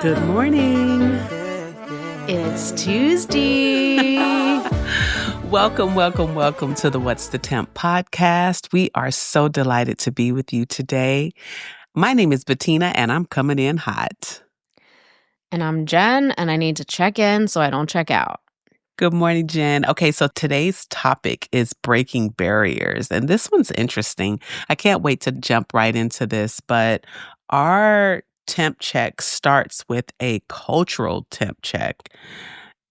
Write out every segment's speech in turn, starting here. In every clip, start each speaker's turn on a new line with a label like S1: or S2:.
S1: Good morning.
S2: It's Tuesday.
S1: Welcome to the What's the Temp podcast. We are so delighted to be with you today. My name is Betina, and I'm coming in hot.
S2: And I'm Jen, and I need to check in so I don't check out.
S1: Good morning, Jen. Okay, so today's topic is breaking barriers, and this one's interesting. I can't wait to jump right into this, but our temp check starts with a cultural temp check.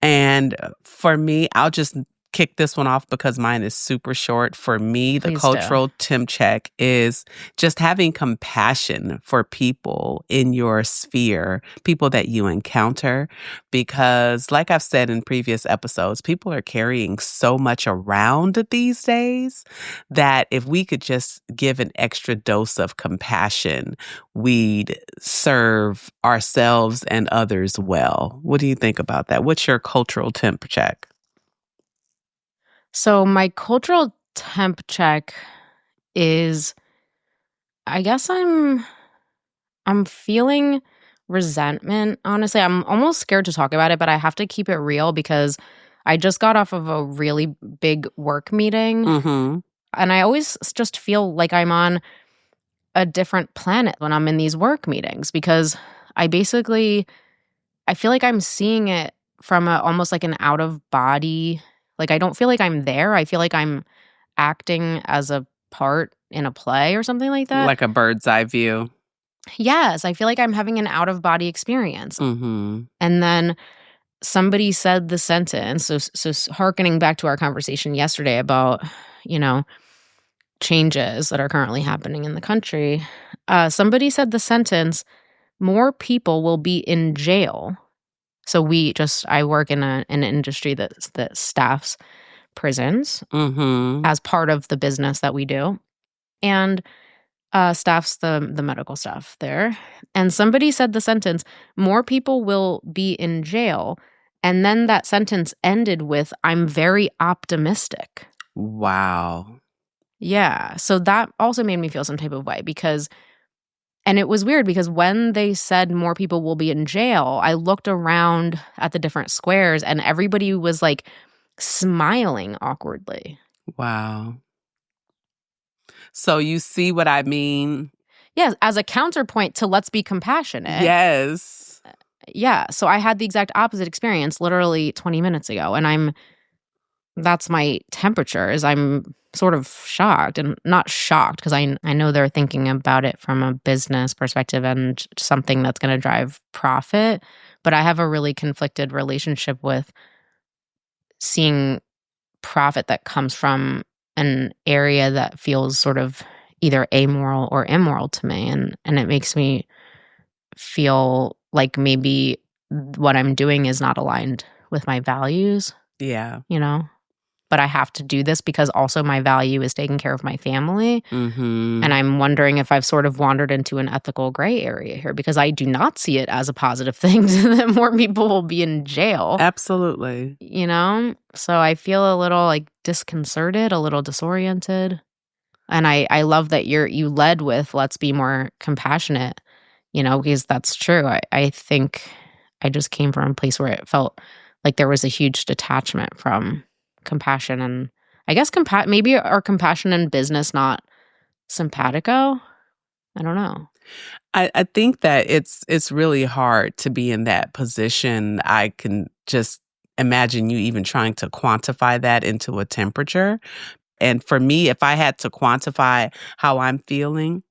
S1: And for me, I'll just kick this one off because mine is super short. For me, the
S2: Please
S1: cultural temp check is just having compassion for people in your sphere, people that you encounter. Because like I've said in previous episodes, people are carrying so much around these days that if we could just give an extra dose of compassion, we'd serve ourselves and others well. What do you think about that? What's your cultural temp check?
S2: So my cultural temp check is, I guess I'm feeling resentment, honestly. I'm almost scared to talk about it, but I have to keep it real because I just got off of a really big work meeting.
S1: Mm-hmm.
S2: And I always just feel like I'm on a different planet when I'm in these work meetings because I feel like I'm seeing it from almost like an out of body. Like I don't feel like I'm there. I feel like I'm acting as a part in a play or something like that.
S1: Like a bird's eye view.
S2: Yes, I feel like I'm having an out of body experience.
S1: Mm-hmm.
S2: And then somebody said the sentence, so hearkening back to our conversation yesterday about, changes that are currently happening in the country, somebody said the sentence, more people will be in jail. So I work in an industry that staffs prisons as part of the business that we do, and staffs the medical staff there. And somebody said the sentence, more people will be in jail. And then that sentence ended with, I'm very optimistic.
S1: Wow.
S2: Yeah. So that also made me feel some type of way and it was weird because when they said more people will be in jail, I looked around at the different squares and everybody was like smiling awkwardly.
S1: Wow. So you see what I mean?
S2: Yes, as a counterpoint to let's be compassionate.
S1: Yes.
S2: Yeah. So I had the exact opposite experience literally 20 minutes ago. And that's my temperature, is I'm sort of shocked, and not shocked because I know they're thinking about it from a business perspective and something that's going to drive profit. But I have a really conflicted relationship with seeing profit that comes from an area that feels sort of either amoral or immoral to me. And it makes me feel like maybe what I'm doing is not aligned with my values.
S1: Yeah.
S2: But I have to do this because also my value is taking care of my family.
S1: Mm-hmm.
S2: And I'm wondering if I've sort of wandered into an ethical gray area here because I do not see it as a positive thing that more people will be in jail.
S1: Absolutely.
S2: So I feel a little like disconcerted, a little disoriented. And I love that you led with let's be more compassionate, because that's true. I think I just came from a place where it felt like there was a huge detachment from compassion, and I guess maybe our compassion in business, not simpatico. I don't know.
S1: I think that it's really hard to be in that position. I can just imagine you even trying to quantify that into a temperature. And for me, if I had to quantify how I'm feeling,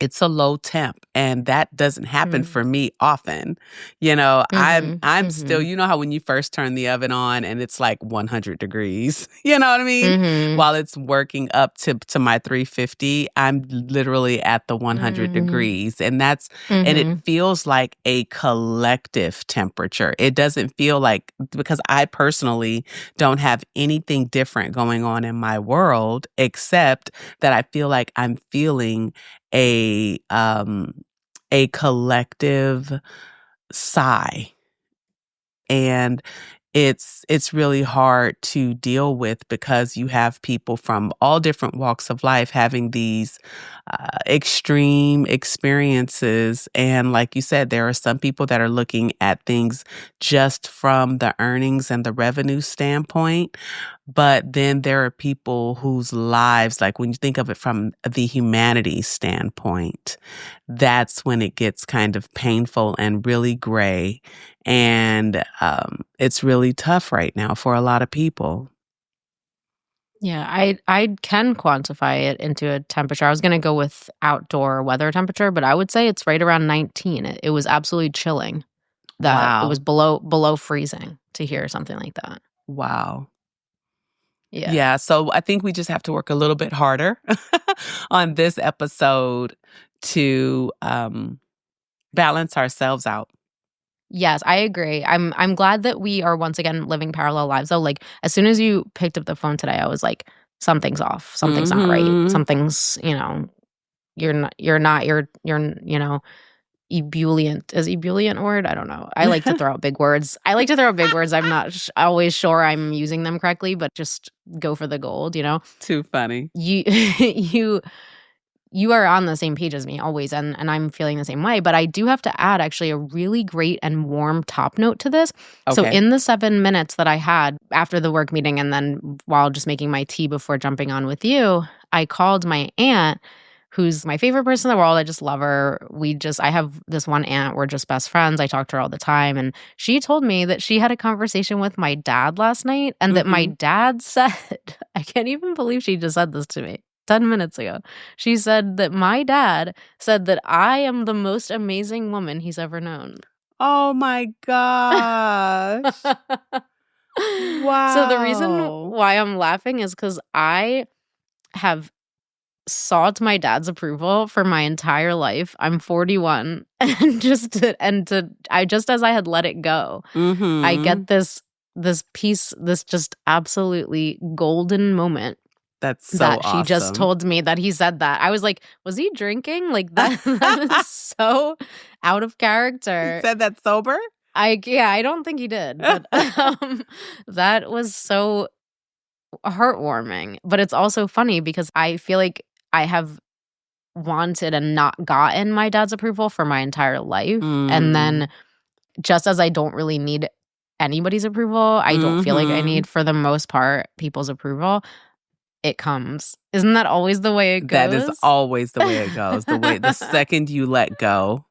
S1: it's a low temp, and that doesn't happen for me often. I'm still, how when you first turn the oven on and it's like 100 degrees, you know what I mean? While it's working up to my 350, I'm literally at the 100 degrees, and and it feels like a collective temperature. It doesn't feel like, because I personally don't have anything different going on in my world except that I feel like I'm feeling a collective sigh. And it's really hard to deal with because you have people from all different walks of life having these extreme experiences. And like you said, there are some people that are looking at things just from the earnings and the revenue standpoint. But then there are people whose lives, like when you think of it from the humanities standpoint, that's when it gets kind of painful and really gray. And it's really tough right now for a lot of people.
S2: Yeah, I can quantify it into a temperature. I was going to go with outdoor weather temperature, but I would say it's right around 19. It was absolutely chilling. That it was
S1: Wow.
S2: below freezing to hear something like that.
S1: Wow.
S2: Yeah.
S1: Yeah, so I think we just have to work a little bit harder on this episode to balance ourselves out.
S2: Yes, I agree. I'm glad that we are once again living parallel lives though. Like as soon as you picked up the phone today, I was like, something's off. Something's not right.
S1: Mhm.
S2: Something's, you're ebullient. Is ebullient a word? I don't know. I like to throw out big words. I'm not always sure I'm using them correctly, but just go for the gold,
S1: Too funny.
S2: You you are on the same page as me always, and I'm feeling the same way. But I do have to add actually a really great and warm top note to this. So
S1: Okay.
S2: in the 7 minutes that I had after the work meeting and then while just making my tea before jumping on with you, I called my aunt, who's my favorite person in the world. I just love her. I have this one aunt, we're just best friends. I talk to her all the time. And she told me that she had a conversation with my dad last night and that my dad said, I can't even believe she just said this to me 10 minutes ago. She said that my dad said that I am the most amazing woman he's ever known.
S1: Oh my gosh. Wow.
S2: So the reason why I'm laughing is because I have sought my dad's approval for my entire life. I'm 41, and just as I had let it go, I get this piece, this just absolutely golden moment.
S1: That's so
S2: that
S1: awesome.
S2: She just told me that he said that. I was like, was he drinking? Like that is so out of character.
S1: He said that sober?
S2: I don't think he did. But that was so heartwarming. But it's also funny because I feel like I have wanted and not gotten my dad's approval for my entire life. And then just as I don't really need anybody's approval, I don't feel like I need, for the most part, people's approval. It comes. Isn't that always the way it goes?
S1: That is always the way it goes. The second you let go.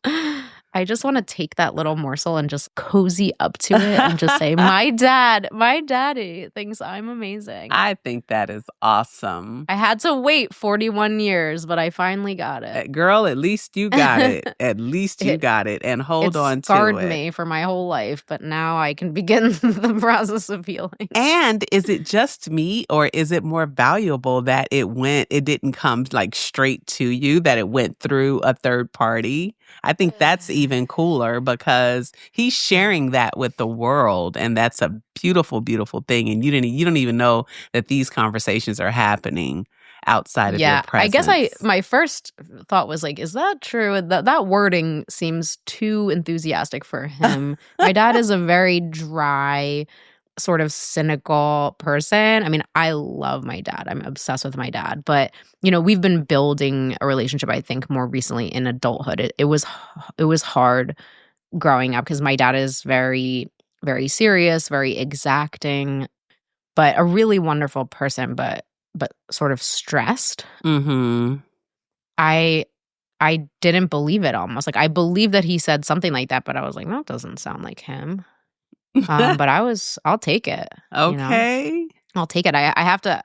S2: I just want to take that little morsel and just cozy up to it and just say, my daddy thinks I'm amazing.
S1: I think that is awesome.
S2: I had to wait 41 years, but I finally got it.
S1: Girl, at least you got it. At least you got it. And hold on to it. It
S2: scarred me for my whole life, but now I can begin the process of healing.
S1: And is it just me, or is it more valuable that it didn't come like straight to you, that it went through a third party? I think that's even cooler because he's sharing that with the world, and that's a beautiful, beautiful thing. And you don't even know that these conversations are happening outside of your presence.
S2: I guess my first thought was like, is that true? That wording seems too enthusiastic for him. My dad is a very dry, sort of cynical person. I mean, I love my dad. I'm obsessed with my dad. But, we've been building a relationship, I think, more recently in adulthood. It was hard growing up because my dad is very, very serious, very exacting, but a really wonderful person, but sort of stressed. I didn't believe it almost. Like, I believe that he said something like that, but I was like, that doesn't sound like him. But I'll take it.
S1: Okay.
S2: I'll take it. I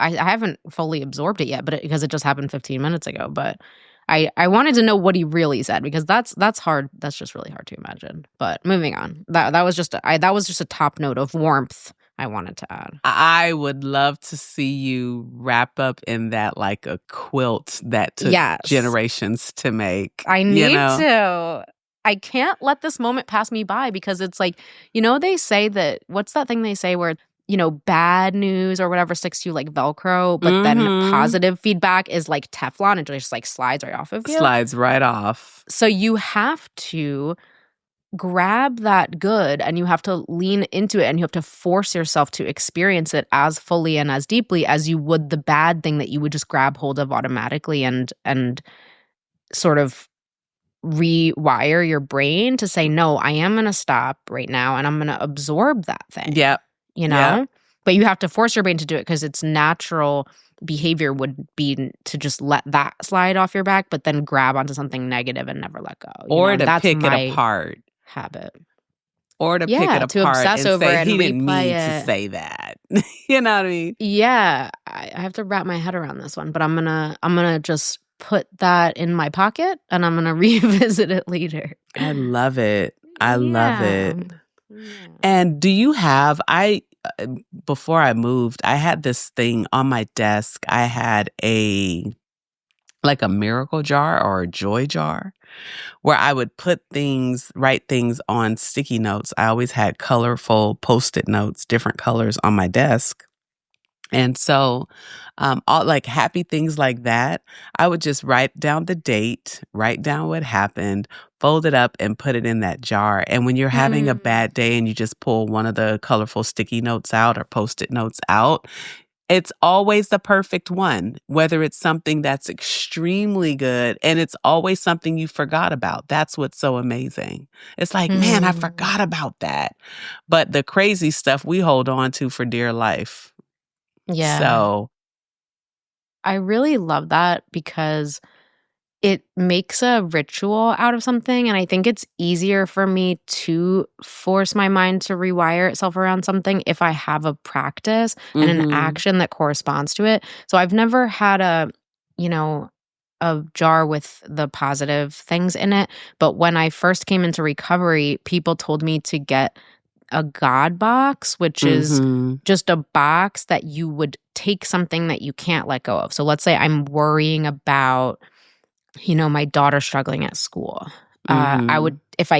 S2: haven't fully absorbed it yet, but because it just happened 15 minutes ago. But I wanted to know what he really said because that's hard. That's just really hard to imagine. But moving on, that was just a top note of warmth I wanted to add.
S1: I would love to see you wrap up in that like a quilt that took generations to make.
S2: I need to. I can't let this moment pass me by because it's like, they say that, what's that thing they say where, bad news or whatever sticks to you like velcro, but then positive feedback is like teflon and just like slides right off of you.
S1: Slides right off.
S2: So you have to grab that good and you have to lean into it and you have to force yourself to experience it as fully and as deeply as you would the bad thing that you would just grab hold of automatically and sort of rewire your brain to say, no, I am going to stop right now and I'm going to absorb that thing.
S1: Yep.
S2: You know? But you have to force your brain to do it because its natural behavior would be to just let that slide off your back, but then grab onto something negative and never let go.
S1: Or to pick it apart.
S2: Habit.
S1: Or to pick it
S2: to
S1: apart
S2: obsess
S1: and
S2: over
S1: say,
S2: it
S1: he
S2: and
S1: didn't
S2: replay
S1: mean
S2: it.
S1: to say that. You know what I mean?
S2: Yeah. I have to wrap my head around this one, but I'm gonna just put that in my pocket and I'm gonna revisit it later.
S1: I love it. I love it.
S2: Yeah.
S1: And do you have, before I moved, I had this thing on my desk. I had like a miracle jar or a joy jar where I would write things on sticky notes. I always had colorful Post-it notes, different colors on my desk. And so, all like happy things like that, I would just write down the date, write down what happened, fold it up and put it in that jar. And when you're having a bad day and you just pull one of the colorful sticky notes out or Post-it notes out, it's always the perfect one, whether it's something that's extremely good and it's always something you forgot about. That's what's so amazing. It's like, man, I forgot about that. But the crazy stuff we hold on to for dear life.
S2: Yeah.
S1: So
S2: I really love that because it makes a ritual out of something. And I think it's easier for me to force my mind to rewire itself around something if I have a practice and an action that corresponds to it. So I've never had a jar with the positive things in it. But when I first came into recovery, people told me to get a God box, which is just a box that you would take something that you can't let go of. So let's say I'm worrying about, my daughter struggling at school. I would, if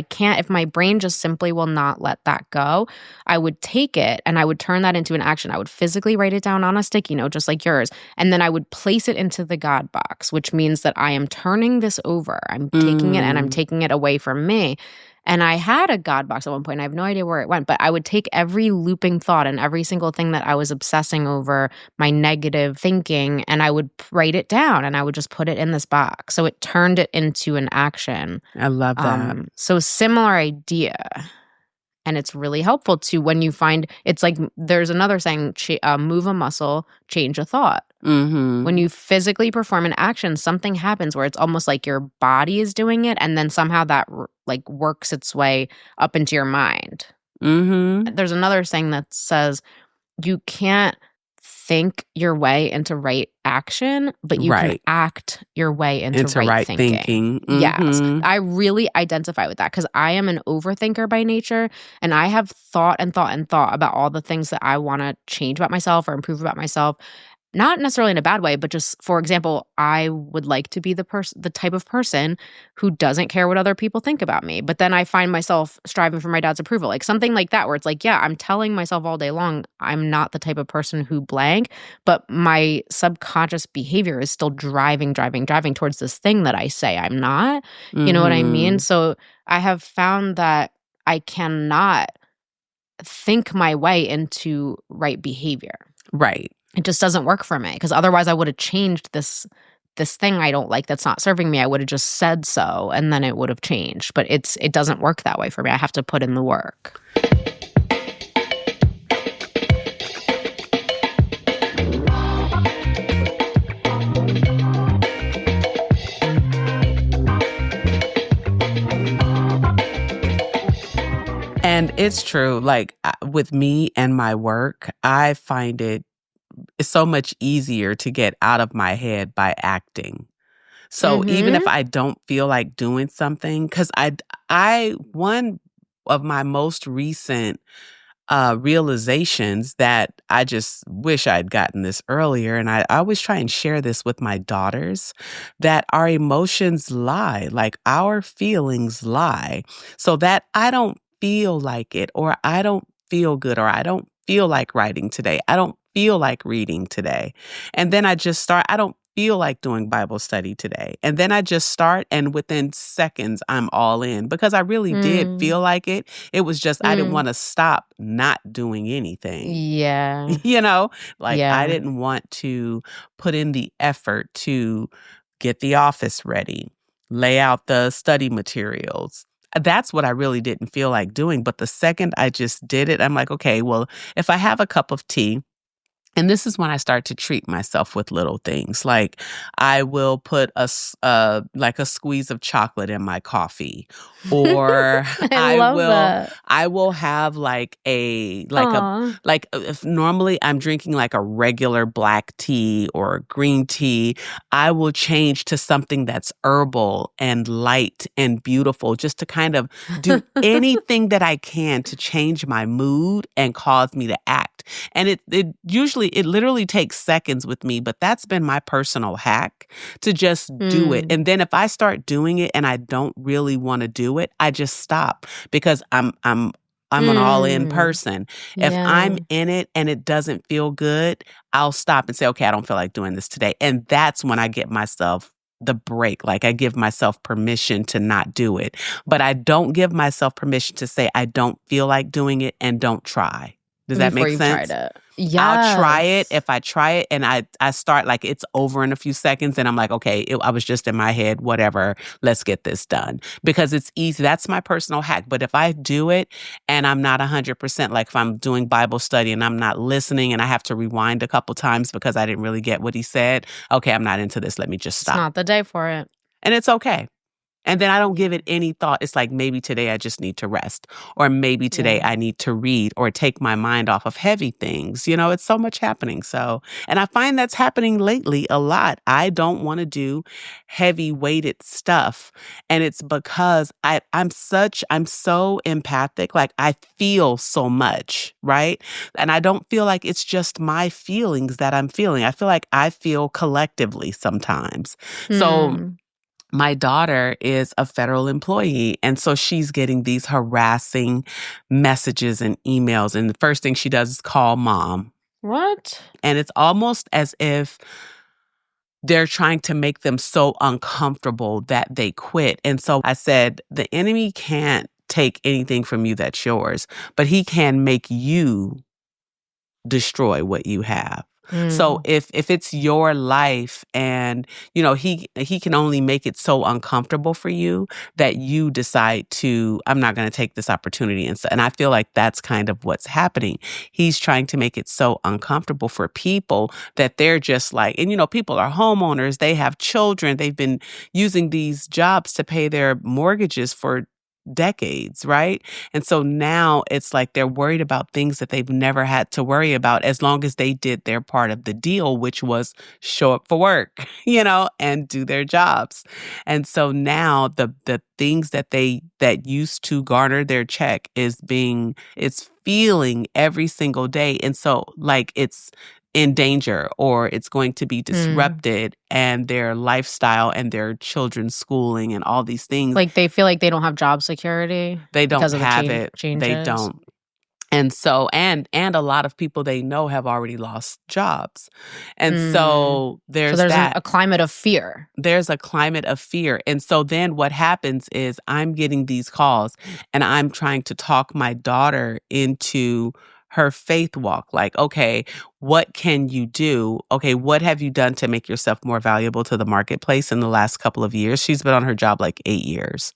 S2: my brain just simply will not let that go, I would take it and I would turn that into an action. I would physically write it down on a sticky note, just like yours. And then I would place it into the God box, which means that I am turning this over. I'm taking it and I'm taking it away from me. And I had a God box at one point. I have no idea where it went, but I would take every looping thought and every single thing that I was obsessing over, my negative thinking, and I would write it down and I would just put it in this box. So it turned it into an action.
S1: I love that.
S2: So similar idea. And it's really helpful to when you find, it's like there's another saying, move a muscle, change a thought. When you physically perform an action, something happens where it's almost like your body is doing it and then somehow that like works its way up into your mind. There's another saying that says you can't think your way into right action, but you can act your way into right thinking. Yes. I really identify with that because I am an overthinker by nature and I have thought and thought and thought about all the things that I want to change about myself or improve about myself. Not necessarily in a bad way, but just, for example, I would like to be the type of person who doesn't care what other people think about me. But then I find myself striving for my dad's approval, like something like that, where it's like, yeah, I'm telling myself all day long, I'm not the type of person who blank, but my subconscious behavior is still driving towards this thing that I say I'm not. You know what I mean? So I have found that I cannot think my way into right behavior.
S1: Right.
S2: It just doesn't work for me because otherwise I would have changed this thing I don't like that's not serving me. I would have just said so and then it would have changed. But it doesn't work that way for me. I have to put in the work.
S1: And it's true. Like with me and my work, I find it's so much easier to get out of my head by acting. So even if I don't feel like doing something, because one of my most recent realizations that I just wish I'd gotten this earlier, and I always try and share this with my daughters, that our emotions lie, like our feelings lie. So that I don't feel like it, or I don't feel good, or I don't feel like writing today. I don't feel like reading today. And then I just start, I don't feel like doing Bible study today. And then I just start, and within seconds, I'm all in because I really did
S2: Mm.
S1: feel like it. It was just I didn't
S2: Mm.
S1: want to stop not doing anything.
S2: Yeah.
S1: Like I
S2: Yeah.
S1: didn't want to put in the effort to get the office ready, lay out the study materials. That's what I really didn't feel like doing. But the second I just did it, I'm like, okay, well, if I have a cup of tea, and this is when I start to treat myself with little things. Like I will put like a squeeze of chocolate in my coffee, or
S2: I love that.
S1: I will have like a
S2: Aw.
S1: if normally I'm drinking like a regular black tea or green tea, I will change to something that's herbal and light and beautiful, just to kind of do anything that I can to change my mood and cause me to act. And it literally takes seconds with me, but that's been my personal hack to just do it.
S2: Mm.
S1: And then if I start doing it and I don't really want to do it, I just stop because I'm an all-in
S2: Mm.
S1: person. If
S2: Yeah.
S1: I'm in it and it doesn't feel good, I'll stop and say, okay, I don't feel like doing this today. And that's when I get myself the break. Like I give myself permission to not do it, but I don't give myself permission to say I don't feel like doing it and don't try. Does that
S2: Before
S1: make
S2: you've tried
S1: sense?
S2: it.
S1: I'll try it.
S2: Yes.
S1: If I try it and I start like it's over in a few seconds and I'm like, okay, I was just in my head, whatever, let's get this done. Because it's easy. That's my personal hack. But if I do it and I'm not 100%, like if I'm doing Bible study and I'm not listening and I have to rewind a couple times because I didn't really get what he said, okay, I'm not into this. Let me just
S2: It's
S1: stop.
S2: not the day for it.
S1: And it's okay. And then I don't give
S2: Yeah.
S1: it any thought. It's like maybe today I just need to rest, or maybe today
S2: Yeah.
S1: I need to read or take my mind off of heavy things. It's so much happening. So, and I find that's happening lately a lot. I don't want to do heavy weighted stuff. And it's because I'm so empathic. Like I feel so much, right? And I don't feel like it's just my feelings that I'm feeling. I feel like I feel collectively sometimes. So,
S2: Mm.
S1: my daughter is a federal employee, and so she's getting these harassing messages and emails. And the first thing she does is call mom.
S2: What?
S1: And it's almost as if they're trying to make them so uncomfortable that they quit. And so I said, the enemy can't take anything from you that's yours, but he can make you destroy what you have. So
S2: Mm.
S1: if it's your life and he can only make it so uncomfortable for you that you decide to, I'm not going to take this opportunity. And I feel like that's kind of what's happening. He's trying to make it so uncomfortable for people that they're just like, and people are homeowners, they have children, they've been using these jobs to pay their mortgages for decades, right? And so now it's like they're worried about things that they've never had to worry about as long as they did their part of the deal, which was show up for work, and do their jobs. And so now the things that used to garner their check it's feeling every single day. And so like it's in danger or it's going to be
S2: Mm.
S1: disrupted and their lifestyle and their children's schooling and all these things.
S2: Like they feel like they don't have job security
S1: They don't
S2: because of the
S1: have it. They
S2: changes.
S1: don't. And so and a lot of people they know have already lost jobs. And
S2: Mm.
S1: so
S2: So
S1: there's
S2: there's
S1: that.
S2: a climate of fear.
S1: There's a climate of fear. And so then what happens is I'm getting these calls and I'm trying to talk my daughter into her faith walk. Like, okay, what can you do? Okay, what have you done to make yourself more valuable to the marketplace in the last couple of years? She's been on her job like 8 years.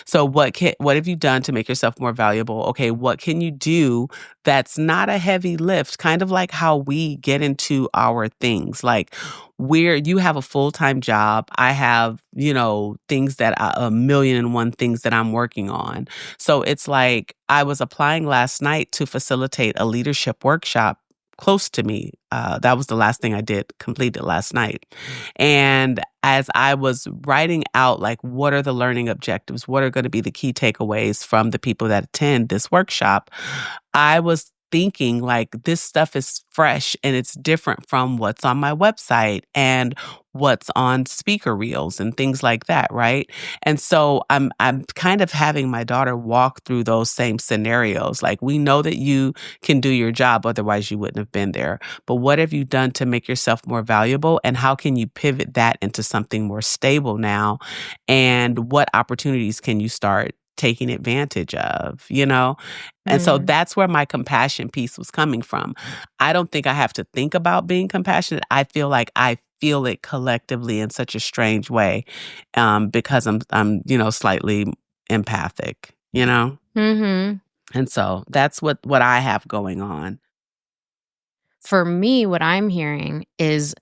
S1: So what have you done to make yourself more valuable? Okay, what can you do that's not a heavy lift? Kind of like how we get into our things. Like where you have a full-time job, I have, things that a million and one things that I'm working on. So it's like I was applying last night to facilitate a leadership workshop close to me. That was the last thing I completed last night. And as I was writing out, like, what are the learning objectives? What are going to be the key takeaways from the people that attend this workshop? I was thinking like this stuff is fresh and it's different from what's on my website and what's on speaker reels and things like that, right? And so I'm kind of having my daughter walk through those same scenarios. Like, we know that you can do your job, otherwise you wouldn't have been there. But what have you done to make yourself more valuable? And how can you pivot that into something more stable now? And what opportunities can you start taking advantage of, you know? And so that's where my compassion piece was coming from. I don't think I have to think about being compassionate. I feel like I feel it collectively in such a strange way, because I'm slightly empathic, you know?
S2: Mm-hmm.
S1: And so that's what I have going on.
S2: For me, what I'm hearing is,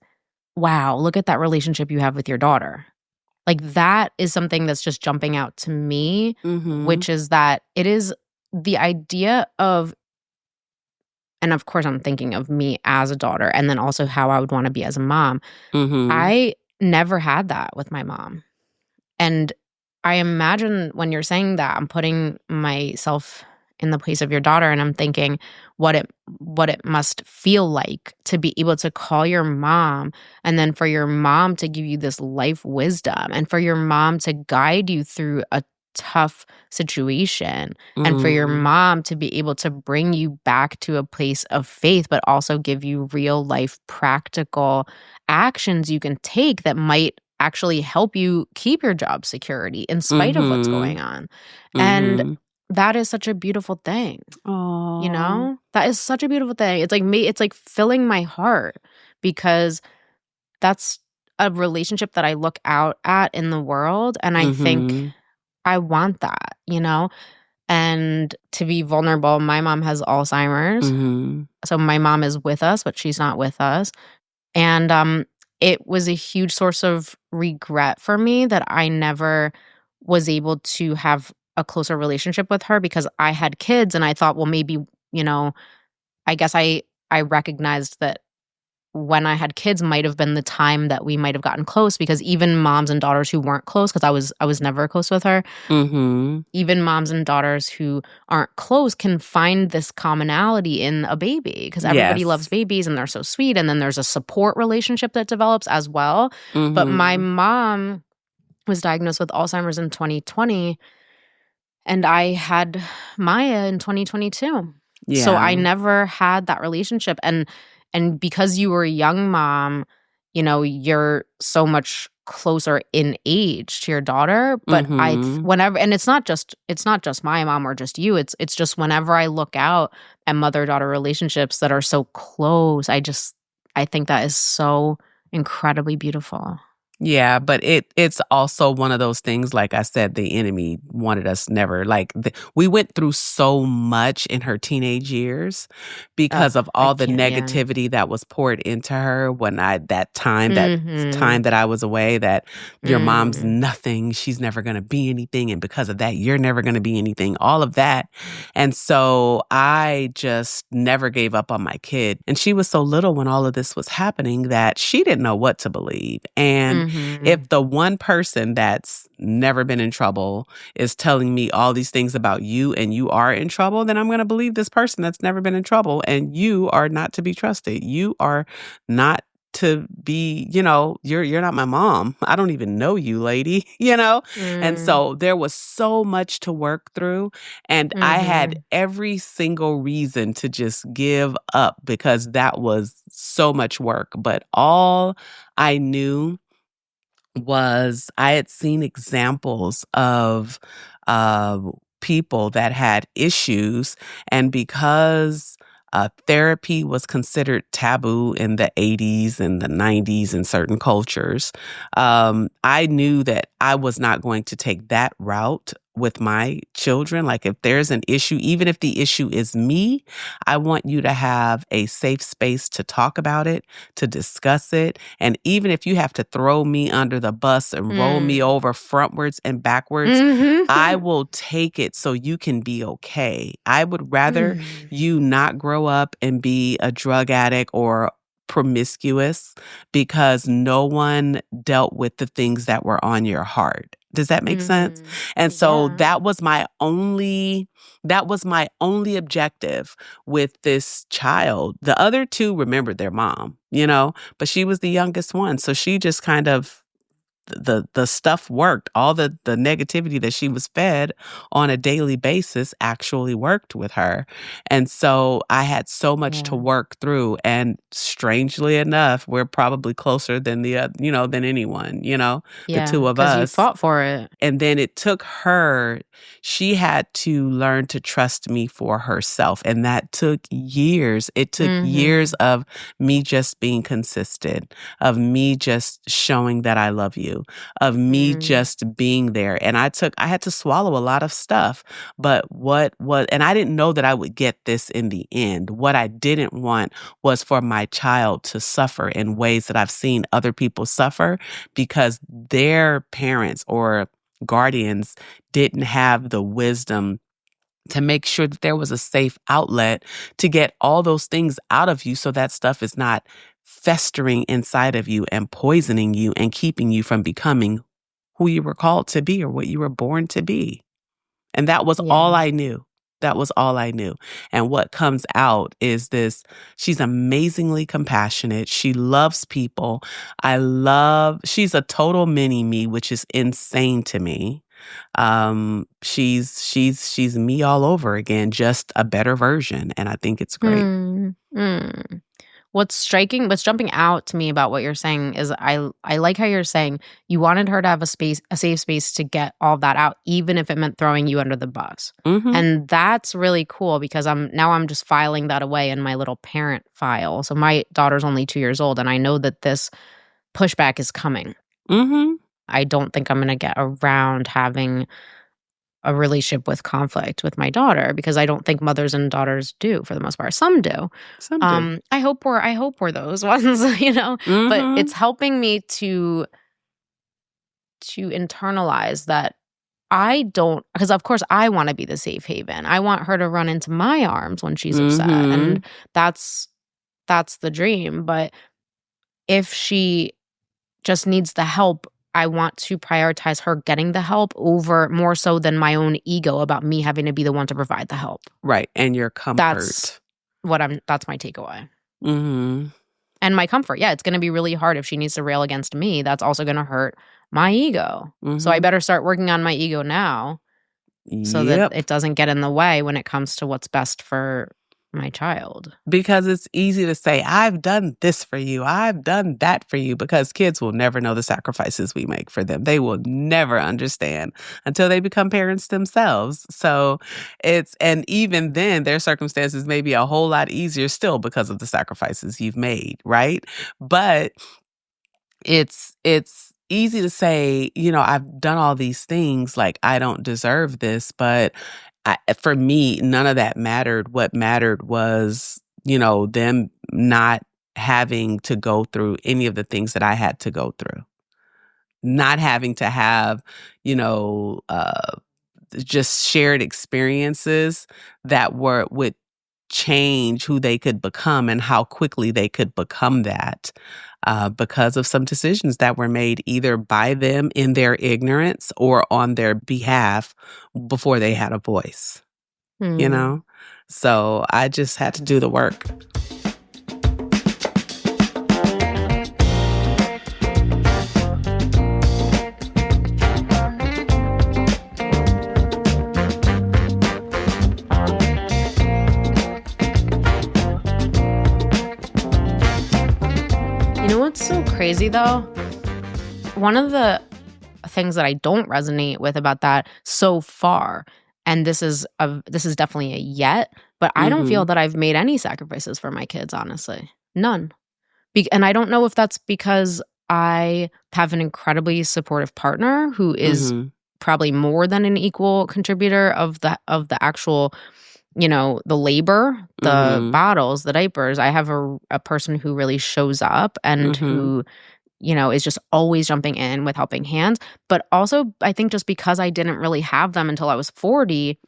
S2: wow, look at that relationship you have with your daughter. Like, that is something that's just jumping out to me, which is that it is the idea of, and of course I'm thinking of me as a daughter and then also how I would want to be as a mom. I never had that with my mom. And I imagine when you're saying that, I'm putting myself in the place of your daughter, and I'm thinking what it must feel like to be able to call your mom, and then for your mom to give you this life wisdom, and for your mom to guide you through a tough situation, and for your mom to be able to bring you back to a place of faith, but also give you real life practical actions you can take that might actually help you keep your job security in spite of what's going on. And that is such a beautiful thing. You know? That is such a beautiful thing. It's like me, it's like filling my heart, because that's a relationship that I look out at in the world, and I think I want that, you know? And to be vulnerable, my mom has Alzheimer's. So my mom is with us, but she's not with us. And it was a huge source of regret for me that I never was able to have a closer relationship with her, because I had kids and I thought, well, maybe, I guess I recognized that when I had kids might have been the time that we might have gotten close, because even moms and daughters who weren't close, because I was never close with her, even moms and daughters who aren't close can find this commonality in a baby, because everybody loves babies and they're so sweet, and then there's a support relationship that develops as well. But my mom was diagnosed with Alzheimer's in 2020, and I had Maya in 2022. So I never had that relationship. And because you were a young mom, you're so much closer in age to your daughter. But whenever, and it's not just my mom or just you, it's just whenever I look out at mother-daughter relationships that are so close, I think that is so incredibly beautiful.
S1: Yeah, but it's also one of those things, like I said, the enemy wanted us never, we went through so much in her teenage years because of all the negativity that was poured into her when that time that I was away, that your mom's nothing, she's never going to be anything, and because of that, you're never going to be anything, all of that. And so I just never gave up on my kid. And she was so little when all of this was happening that she didn't know what to believe. And if the one person that's never been in trouble is telling me all these things about you and you are in trouble, then I'm going to believe this person that's never been in trouble, and you are not to be trusted. You are not to be, you're not my mom. I don't even know you, lady, And so there was so much to work through, and I had every single reason to just give up because that was so much work. But all I knew was I had seen examples of people that had issues, and because therapy was considered taboo in the 80s and the 90s in certain cultures, I knew that I was not going to take that route with my children. Like, if there's an issue, even if the issue is me, I want you to have a safe space to talk about it, to discuss it. And even if you have to throw me under the bus and roll me over frontwards and backwards, I will take it so you can be okay. I would rather you not grow up and be a drug addict or promiscuous because no one dealt with the things that were on your heart. Does that make sense? And so
S2: Yeah.
S1: that was my only objective with this child. The other two remembered their mom, but she was the youngest one. So she just kind of the stuff worked. All the negativity that she was fed on a daily basis actually worked with her. And so I had so much to work through. And strangely enough, we're probably closer than than anyone, the two of
S2: because you
S1: us.
S2: fought for it.
S1: And then it took her, she had to learn to trust me for herself. And that took years. It took years of me just being consistent, of me just showing that I love you, of me just being there. And I had to swallow a lot of stuff. But and I didn't know that I would get this in the end. What I didn't want was for my child to suffer in ways that I've seen other people suffer because their parents or guardians didn't have the wisdom to make sure that there was a safe outlet to get all those things out of you so that stuff is not festering inside of you and poisoning you and keeping you from becoming who you were called to be or what you were born to be. And that was all I knew. That was all I knew. And what comes out is this, she's amazingly compassionate. She loves people. She's a total mini me, which is insane to me. She's me all over again, just a better version. And I think it's great.
S2: What's jumping out to me about what you're saying is I like how you're saying you wanted her to have a safe space to get all that out, even if it meant throwing you under the bus. And that's really cool because I'm just filing that away in my little parent file. So my daughter's only 2 years old and I know that this pushback is coming. I don't think I'm going to get around having a relationship with conflict with my daughter because I don't think mothers and daughters do for the most part. Some do. I hope we're those ones, But it's helping me to internalize that I don't, because of course I want to be the safe haven. I want her to run into my arms when she's upset, and that's the dream. But if she just needs the help, I want to prioritize her getting the help over more so than my own ego about me having to be the one to provide the help.
S1: Right. And your comfort.
S2: That's my takeaway. And my comfort. Yeah, it's going to be really hard if she needs to rail against me. That's also going to hurt my ego. So I better start working on my ego now so that it doesn't get in the way when it comes to what's best for my child.
S1: Because it's easy to say, I've done this for you, I've done that for you, because kids will never know the sacrifices we make for them. They will never understand until they become parents themselves. So and even then, their circumstances may be a whole lot easier still because of the sacrifices you've made, right? But it's easy to say, I've done all these things, like I don't deserve this, but for me, none of that mattered. What mattered was, them not having to go through any of the things that I had to go through. Not having to have, just shared experiences that would change who they could become and how quickly they could become that. Because of some decisions that were made either by them in their ignorance or on their behalf before they had a voice, So I just had to do the work.
S2: What's so crazy though? One of the things that I don't resonate with about that so far, and this is definitely a yet, but I don't feel that I've made any sacrifices for my kids, honestly. None. And I don't know if that's because I have an incredibly supportive partner who is probably more than an equal contributor of the actual, the labor, the bottles, the diapers. I have a person who really shows up and who, is just always jumping in with helping hands. But also, I think just because I didn't really have them until I was 40,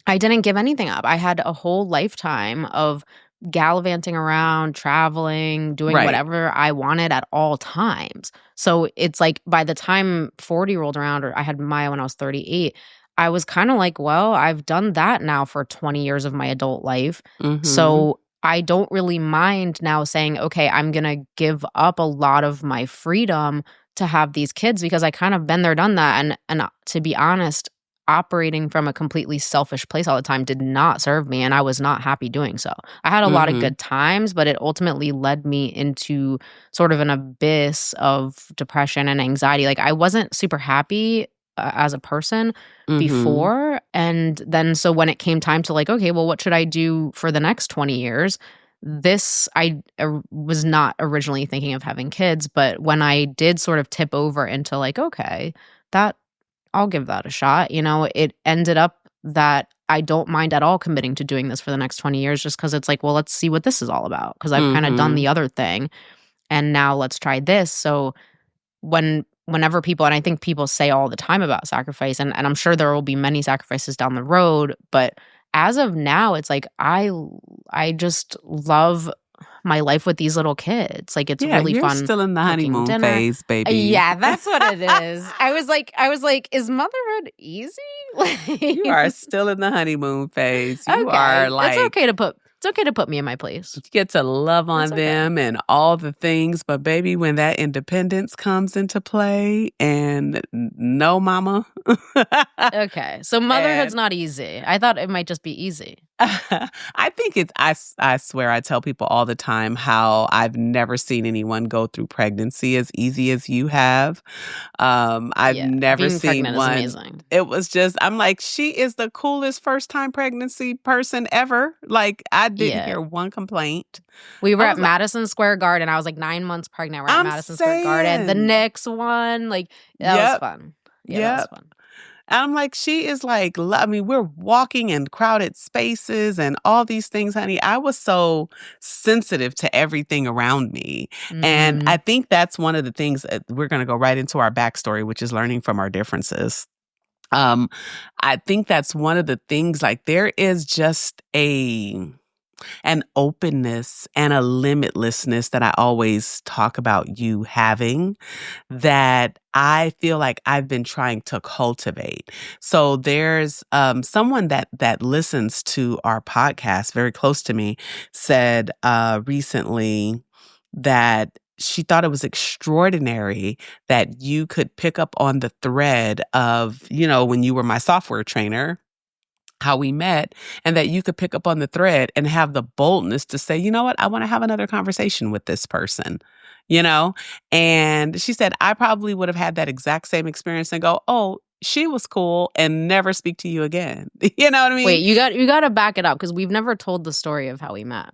S2: I didn't give anything up. I had a whole lifetime of gallivanting around, traveling, doing
S1: Right.
S2: whatever I wanted at all times. So it's like by the time 40 rolled around, or I had Maya when I was 38, I was kind of like, well, I've done that now for 20 years of my adult life.
S1: Mhm.
S2: So I don't really mind now saying, okay, I'm going to give up a lot of my freedom to have these kids because I kind of been there, done that. And to be honest, operating from a completely selfish place all the time did not serve me, and I was not happy doing so. I had a lot of
S1: Mhm.
S2: good times, but it ultimately led me into sort of an abyss of depression and anxiety. Like, I wasn't super happy as a person
S1: Mhm.
S2: before, and then so when it came time to like, okay, well, what should I do for the next 20 years? This I was not originally thinking of having kids, but when I did sort of tip over into like, okay, that I'll give that a shot. It ended up that I don't mind at all committing to doing this for the next 20 years just because it's like, well, let's see what this is all about. Because I've kind of done
S1: Mhm.
S2: the other thing and now let's try this. So whenever people, and I think people say all the time about sacrifice, and I'm sure there will be many sacrifices down the road, but as of now, it's like I just love my life with these little kids. Like, it's
S1: Yeah,
S2: really
S1: you're
S2: fun
S1: still in the
S2: cooking
S1: honeymoon
S2: dinner.
S1: phase, baby.
S2: Yeah, that's what it is. I was like, is motherhood easy?
S1: You
S2: Like,
S1: are still in the honeymoon phase. You are
S2: okay,
S1: like
S2: it's okay to put me in my place.
S1: you get to love
S2: It's
S1: on
S2: okay.
S1: them and all the things, but baby, when that independence comes into play and no mama.
S2: Okay, so motherhood's
S1: And
S2: not easy. I thought it might just be easy.
S1: I think I swear I tell people all the time how I've never seen anyone go through pregnancy as easy as you have. I've
S2: Yeah,
S1: never
S2: being
S1: seen
S2: pregnant is
S1: one.
S2: amazing.
S1: It was just, I'm like, she is the coolest first time pregnancy person ever. Like, I didn't
S2: Yeah.
S1: hear one complaint.
S2: We were
S1: I
S2: at
S1: was like,
S2: Madison Square Garden. I was like 9 months pregnant. We're at
S1: I'm
S2: Madison Square Garden. The
S1: saying,
S2: next one, like, that was
S1: yep,
S2: fun. Yeah, that was
S1: yep.
S2: fun.
S1: And I'm like, she is like, I mean, we're walking in crowded spaces and all these things, honey. I was so sensitive to everything around me. And I
S2: Mhm.
S1: think that's one of the things that we're going to go right into our backstory, which is learning from our differences. Um, I think that's one of the things, like, there is just an openness and a limitlessness that I always talk about you having that I feel like I've been trying to cultivate. So there's someone that listens to our podcast very close to me said recently that she thought it was extraordinary that you could pick up on the thread of, when you were my software trainer, how we met, and that you could pick up on the thread and have the boldness to say, you know what, I want to have another conversation with this person, you know? And she said, I probably would have had that exact same experience and go, oh, she was cool and never speak to you again. You know what I mean?
S2: Wait, you got to back it up because we've never told the story of how we met.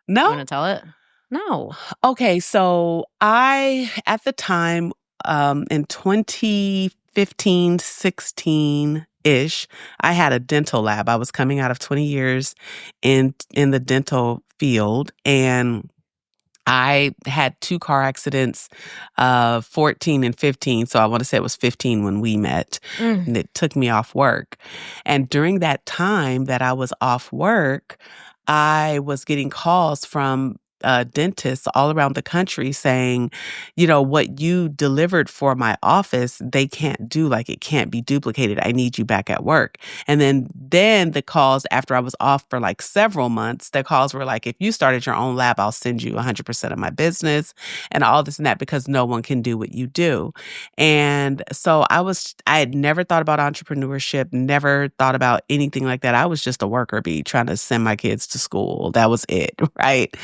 S1: No?
S2: You want to tell it? No.
S1: Okay, so at the time, in 2015, 16 ish, I had a dental lab. I was coming out of 20 years in the dental field, and I had 2 car accidents, 14 and 15, so I wanna say it was 15 when we met,
S2: Mm.
S1: and it took me off work, and during that time that I was off work, I was getting calls from, dentists all around the country saying, "What you delivered for my office, they can't do, like, it can't be duplicated. I need you back at work." And then the calls after I was off for, like, several months, the calls were like, "If you started your own lab, I'll send you 100% of my business," and all this and that because no one can do what you do. And so I had never thought about entrepreneurship, never thought about anything like that. I was just a worker bee trying to send my kids to school. That was it, right?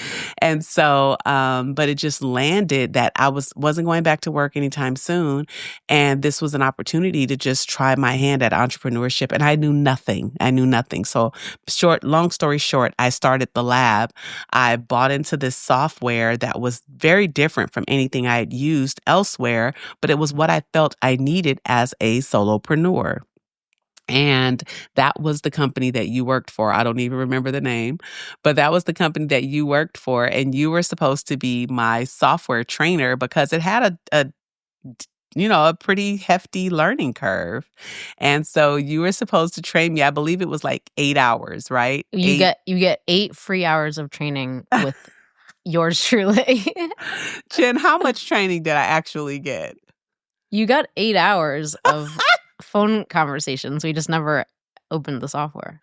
S1: And so, but it just landed that I wasn't going back to work anytime soon. And this was an opportunity to just try my hand at entrepreneurship. And I knew nothing. I knew nothing. So long story short, I started the lab. I bought into this software that was very different from anything I had used elsewhere, but it was what I felt I needed as a solopreneur. And that was the company that you worked for. I don't even remember the name, but that was the company that you worked for. And you were supposed to be my software trainer because it had a a pretty hefty learning curve. And so you were supposed to train me. I believe it was like 8 hours, right?
S2: You get 8 free hours of training with yours truly.
S1: Jen, how much training did I actually get?
S2: You got 8 hours of phone conversations. We just never opened the software.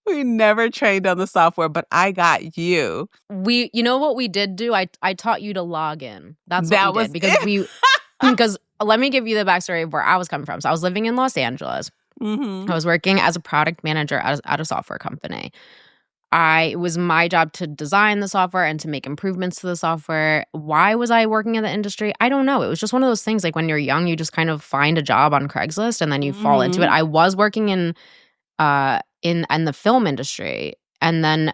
S1: We never trained on the software, but I got you.
S2: You know what we did do? I taught you to log in. That's what we did. Because let me give you the backstory of where I was coming from. So I was living in Los Angeles.
S1: Mm-hmm.
S2: I was working as a product manager at a software company. It was my job to design the software and to make improvements to the software. Why was I working in the industry? I don't know. It was just one of those things, like when you're young, you just kind of find a job on Craigslist and then you fall into it. I was working in the film industry, and then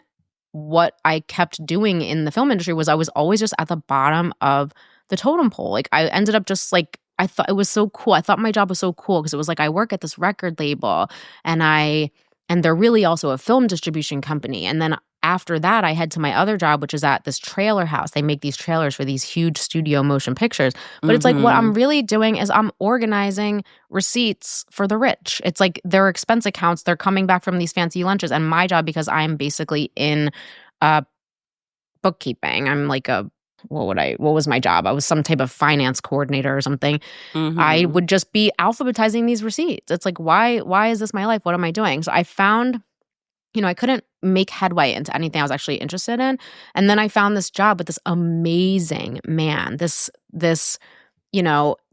S2: what I kept doing in the film industry was I was always just at the bottom of the totem pole. Like I ended up just like, I thought it was so cool. I thought my job was so cool because it was like I work at this record label and they're really also a film distribution company. And then after that, I head to my other job, which is at this trailer house. They make these trailers for these huge studio motion pictures. But it's like what I'm really doing is I'm organizing receipts for the rich. It's like their expense accounts. They're coming back from these fancy lunches. And my job, because I'm basically in bookkeeping, I'm like what was my job? I was some type of finance coordinator or something. I would just be alphabetizing these receipts. It's like, why is this my life? What am I doing? So I found, I couldn't make headway into anything I was actually interested in. And then I found this job with this amazing man, this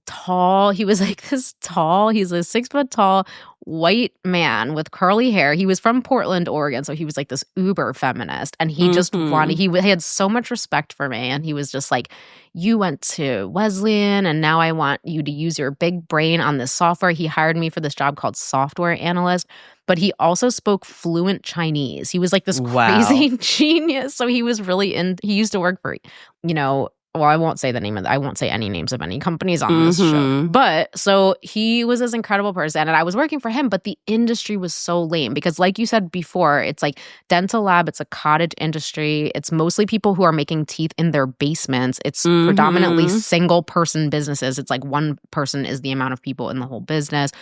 S2: tall, he was like this tall, he's a 6 foot tall white man with curly hair. He was from Portland, Oregon. So he was like this uber feminist. And he just he had so much respect for me. And he was just like, you went to Wesleyan and now I want you to use your big brain on this software. He hired me for this job called software analyst, but he also spoke fluent Chinese. He was like this crazy genius. So he was really he used to work for, well, I won't say I won't say any names of any companies on this show. But so he was this incredible person and I was working for him, but the industry was so lame because like you said before, it's like dental lab, it's a cottage industry. It's mostly people who are making teeth in their basements. It's predominantly single person businesses. It's like one person is the amount of people in the whole business.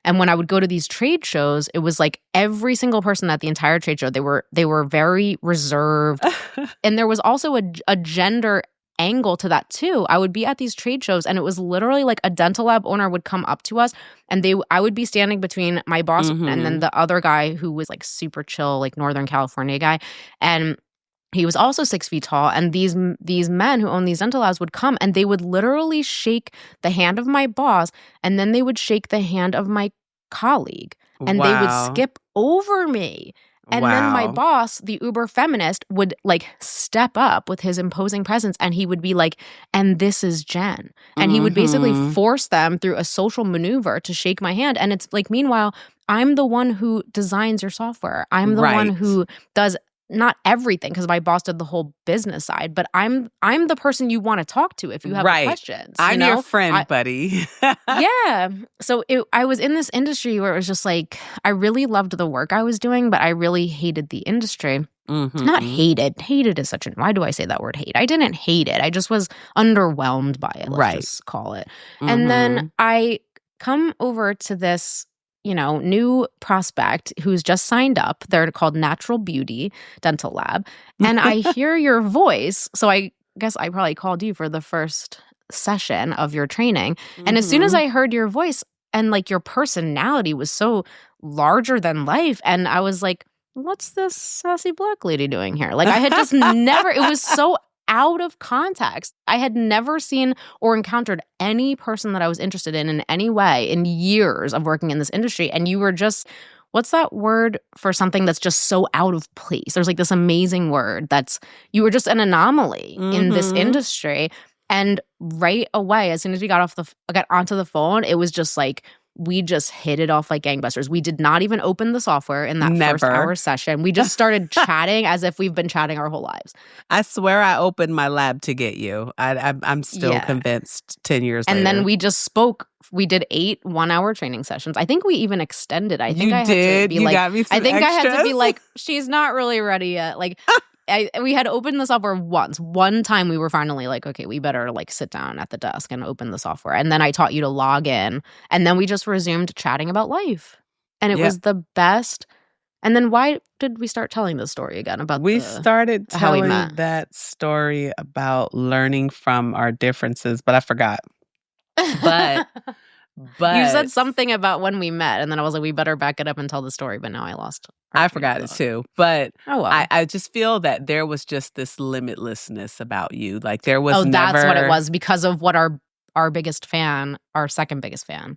S2: And when I would go to these trade shows, it was like every single person at the entire trade show, they were very reserved. And there was also a gender angle to that too. I would be at these trade shows and it was literally like a dental lab owner would come up to us and I would be standing between my boss and then the other guy who was like super chill, like Northern California guy. And he was also 6 feet tall. And these men who own these dental labs would come and they would literally shake the hand of my boss and then they would shake the hand of my colleague and they would skip over me. And then my boss, the uber feminist, would like step up with his imposing presence and he would be like, and this is Jen. And he would basically force them through a social maneuver to shake my hand. And it's like, meanwhile, I'm the one who designs your software. I'm the one who does not everything because my boss did the whole business side, but I'm the person you want to talk to if you have questions.
S1: I'm your friend, buddy.
S2: Yeah. So I was in this industry where it was just like, I really loved the work I was doing, but I really hated the industry. Not hated. Hated is such why do I say that word hate? I didn't hate it. I just was underwhelmed by it. Let's just call it. And then I come over to this new prospect who's just signed up. They're called Natural Beauty Dental Lab. And I hear your voice. So I guess I probably called you for the first session of your training. And as soon as I heard your voice and like your personality was so larger than life. And I was like, what's this sassy black lady doing here? Like I had just never, it was so out of context. I had never seen or encountered any person that I was interested in any way in years of working in this industry. And you were just, what's that word for something that's just so out of place? There's like this amazing word you were just an anomaly in this industry. And right away, as soon as we got onto the phone, it was just like, we just hit it off like gangbusters. We did not even open the software in that first hour session. We just started chatting as if we've been chatting our whole lives.
S1: I swear I opened my lab to get you. I'm still convinced 10 years later.
S2: And then we just spoke. We did 8 one-hour training sessions. I think we even extended. I think
S1: you
S2: I
S1: did.
S2: Had to be
S1: you
S2: like,
S1: got me some
S2: I think
S1: extras?
S2: I had to be like, she's not really ready yet. Like we had opened the software once. One time we were finally like, okay, we better like sit down at the desk and open the software. And then I taught you to log in. And then we just resumed chatting about life. And it was the best. And then why did we start telling this story again about
S1: we started
S2: how we
S1: telling
S2: met?
S1: that story about learning from our differences, but I forgot. But
S2: you said something about when we met, and then I was like, we better back it up and tell the story, but now I lost.
S1: I forgot it too. But
S2: oh, well.
S1: I just feel that there was just this limitlessness about you. Like there was
S2: that's what it was, because of what our biggest fan, our second biggest fan,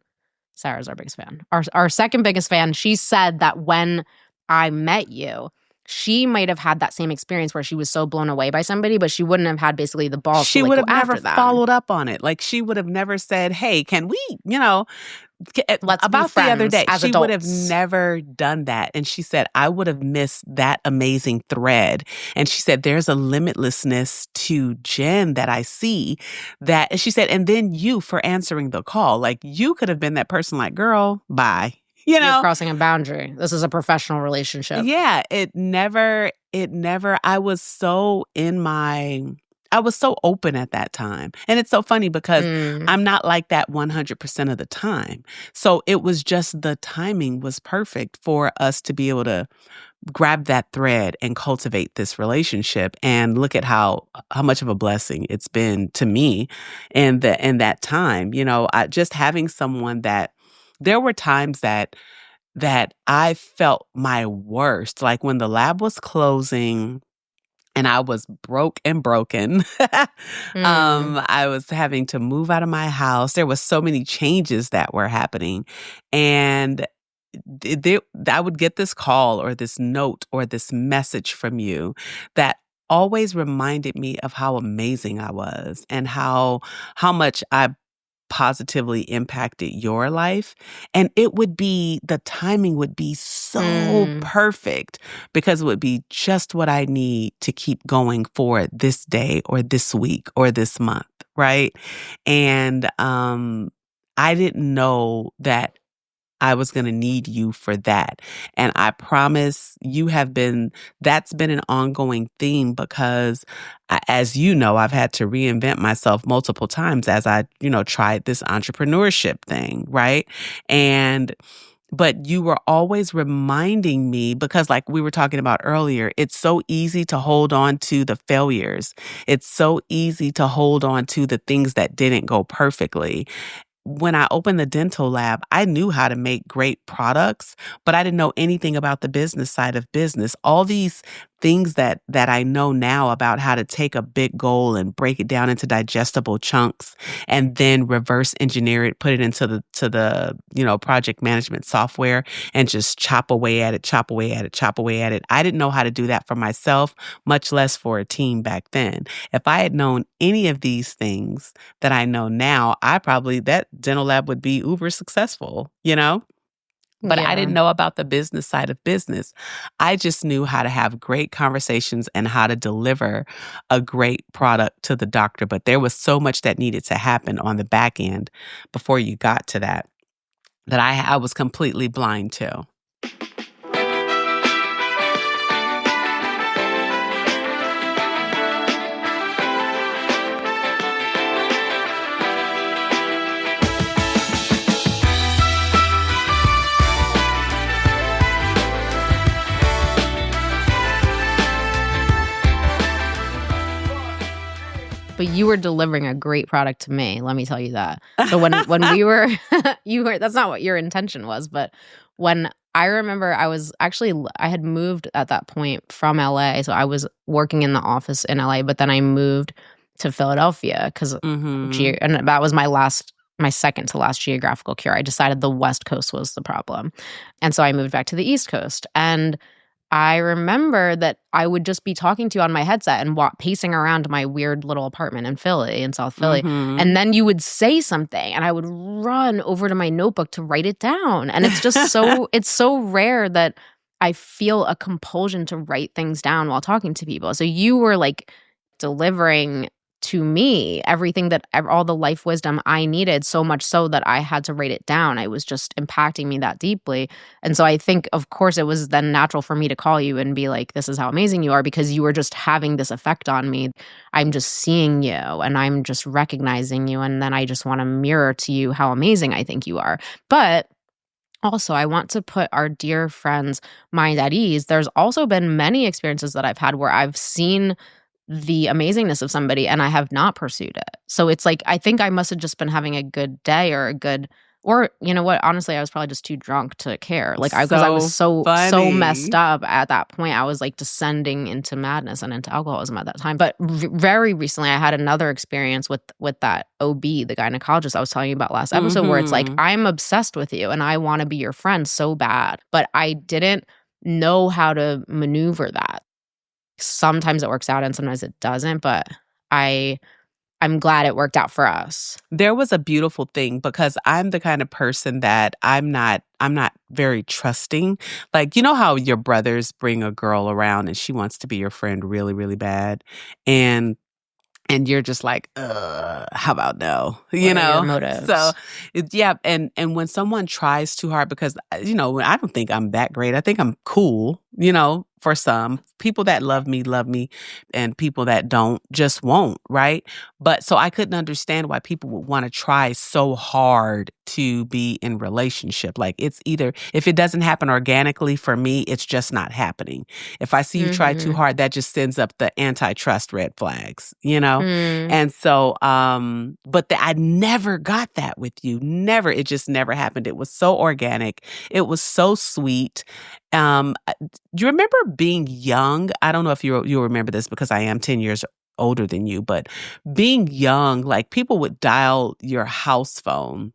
S2: Sarah's our biggest fan. Our second biggest fan, she said that when I met you, she might have had that same experience where she was so blown away by somebody, but she wouldn't have had basically the balls
S1: she
S2: to
S1: would
S2: like,
S1: have
S2: go
S1: never
S2: after
S1: followed up on it. Like she would have never said, hey, can we,
S2: let's
S1: about
S2: be
S1: the other day,
S2: as
S1: she
S2: adults.
S1: would have never done that. And she said, I would have missed that amazing thread. And she said, there's a limitlessness to Jen that I see that. And she said, and then you for answering the call, like you could have been that person like, girl, bye. You're
S2: crossing a boundary. This is a professional relationship.
S1: Yeah, it never, I was so open at that time. And it's so funny because I'm not like that 100% of the time. So it was just the timing was perfect for us to be able to grab that thread and cultivate this relationship. And look at how much of a blessing it's been to me in that time. Just having someone that there were times that I felt my worst, like when the lab was closing and I was broke and broken. I was having to move out of my house. There was so many changes that were happening. And I would get this call or this note or this message from you that always reminded me of how amazing I was and how much I positively impacted your life. And the timing would be so perfect because it would be just what I need to keep going for this day or this week or this month, right? And I didn't know that I was going to need you for that. And I promise that's been an ongoing theme because as you know, I've had to reinvent myself multiple times as I, tried this entrepreneurship thing, right? But you were always reminding me because like we were talking about earlier, it's so easy to hold on to the failures. It's so easy to hold on to the things that didn't go perfectly. When I opened the dental lab, I knew how to make great products, but I didn't know anything about the business side of business. All these things that I know now about how to take a big goal and break it down into digestible chunks and then reverse engineer it, put it into the project management software and just chop away at it. I didn't know how to do that for myself, much less for a team back then. If I had known any of these things that I know now, that dental lab would be uber successful, But I didn't know about the business side of business. I just knew how to have great conversations and how to deliver a great product to the doctor. But there was so much that needed to happen on the back end before you got to that I was completely blind to.
S2: But you were delivering a great product to me, let me tell you that. So when we were, that's not what your intention was, but when I remember I had moved at that point from LA, so I was working in the office in LA, but then I moved to Philadelphia because and that was my second to last geographical cure. I decided the West Coast was the problem. And so I moved back to the East Coast. And I remember that I would just be talking to you on my headset and pacing around my weird little apartment in South Philly. And then you would say something and I would run over to my notebook to write it down. And it's just it's so rare that I feel a compulsion to write things down while talking to people. So you were like delivering to me everything that all the life wisdom I needed, so much so that I had to write it down. It was just impacting me that deeply. And so I think, of course, it was then natural for me to call you and be like, this is how amazing you are, because you were just having this effect on me. I'm just seeing you and I'm just recognizing you. And then I just want to mirror to you how amazing I think you are. But also, I want to put our dear friend's mind at ease. There's also been many experiences that I've had where I've seen the amazingness of somebody and I have not pursued it. So it's like, I think I must have just been having a good day or you know what? Honestly, I was probably just too drunk to care. Like, because I was so messed up at that point. I was like descending into madness and into alcoholism at that time. But very recently, I had another experience with that OB, the gynecologist I was telling you about last episode, where it's like, I'm obsessed with you and I want to be your friend so bad, but I didn't know how to maneuver that. Sometimes it works out and sometimes it doesn't, but I'm glad it worked out for us.
S1: There was a beautiful thing because I'm the kind of person that I'm not very trusting. Like, you know how your brothers bring a girl around and she wants to be your friend really, really bad. And you're just like, how about no? You
S2: What are
S1: know?
S2: your motives?
S1: So, yeah. And when someone tries too hard, because, you know, I don't think I'm that great. I think I'm cool, you know, for some. People that love me, and people that don't just won't, right? But so I couldn't understand why people would want to try so hard to be in relationship. Like, it's either, if it doesn't happen organically for me, it's just not happening. If I see you try too hard, that just sends up the antitrust red flags, you know? And so, but I never got that with you. Never. It just never happened. It was so organic. It was so sweet. Do you remember being young? I don't know if you'll remember this because I am 10 years older than you, but being young, like people would dial your house phone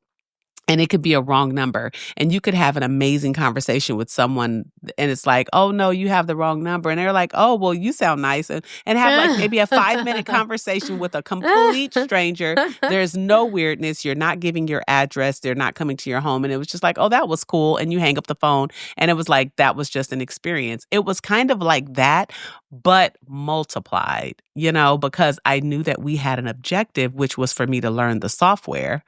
S1: and it could be a wrong number and you could have an amazing conversation with someone and it's like, oh no, you have the wrong number. And they're like, oh, well, you sound nice. And have like maybe a 5-minute conversation with a complete stranger. There's no weirdness. You're not giving your address. They're not coming to your home. And it was just like, oh, that was cool. And you hang up the phone. And it was like, that was just an experience. It was kind of like that, but multiplied, you know, because I knew that we had an objective, which was for me to learn the software.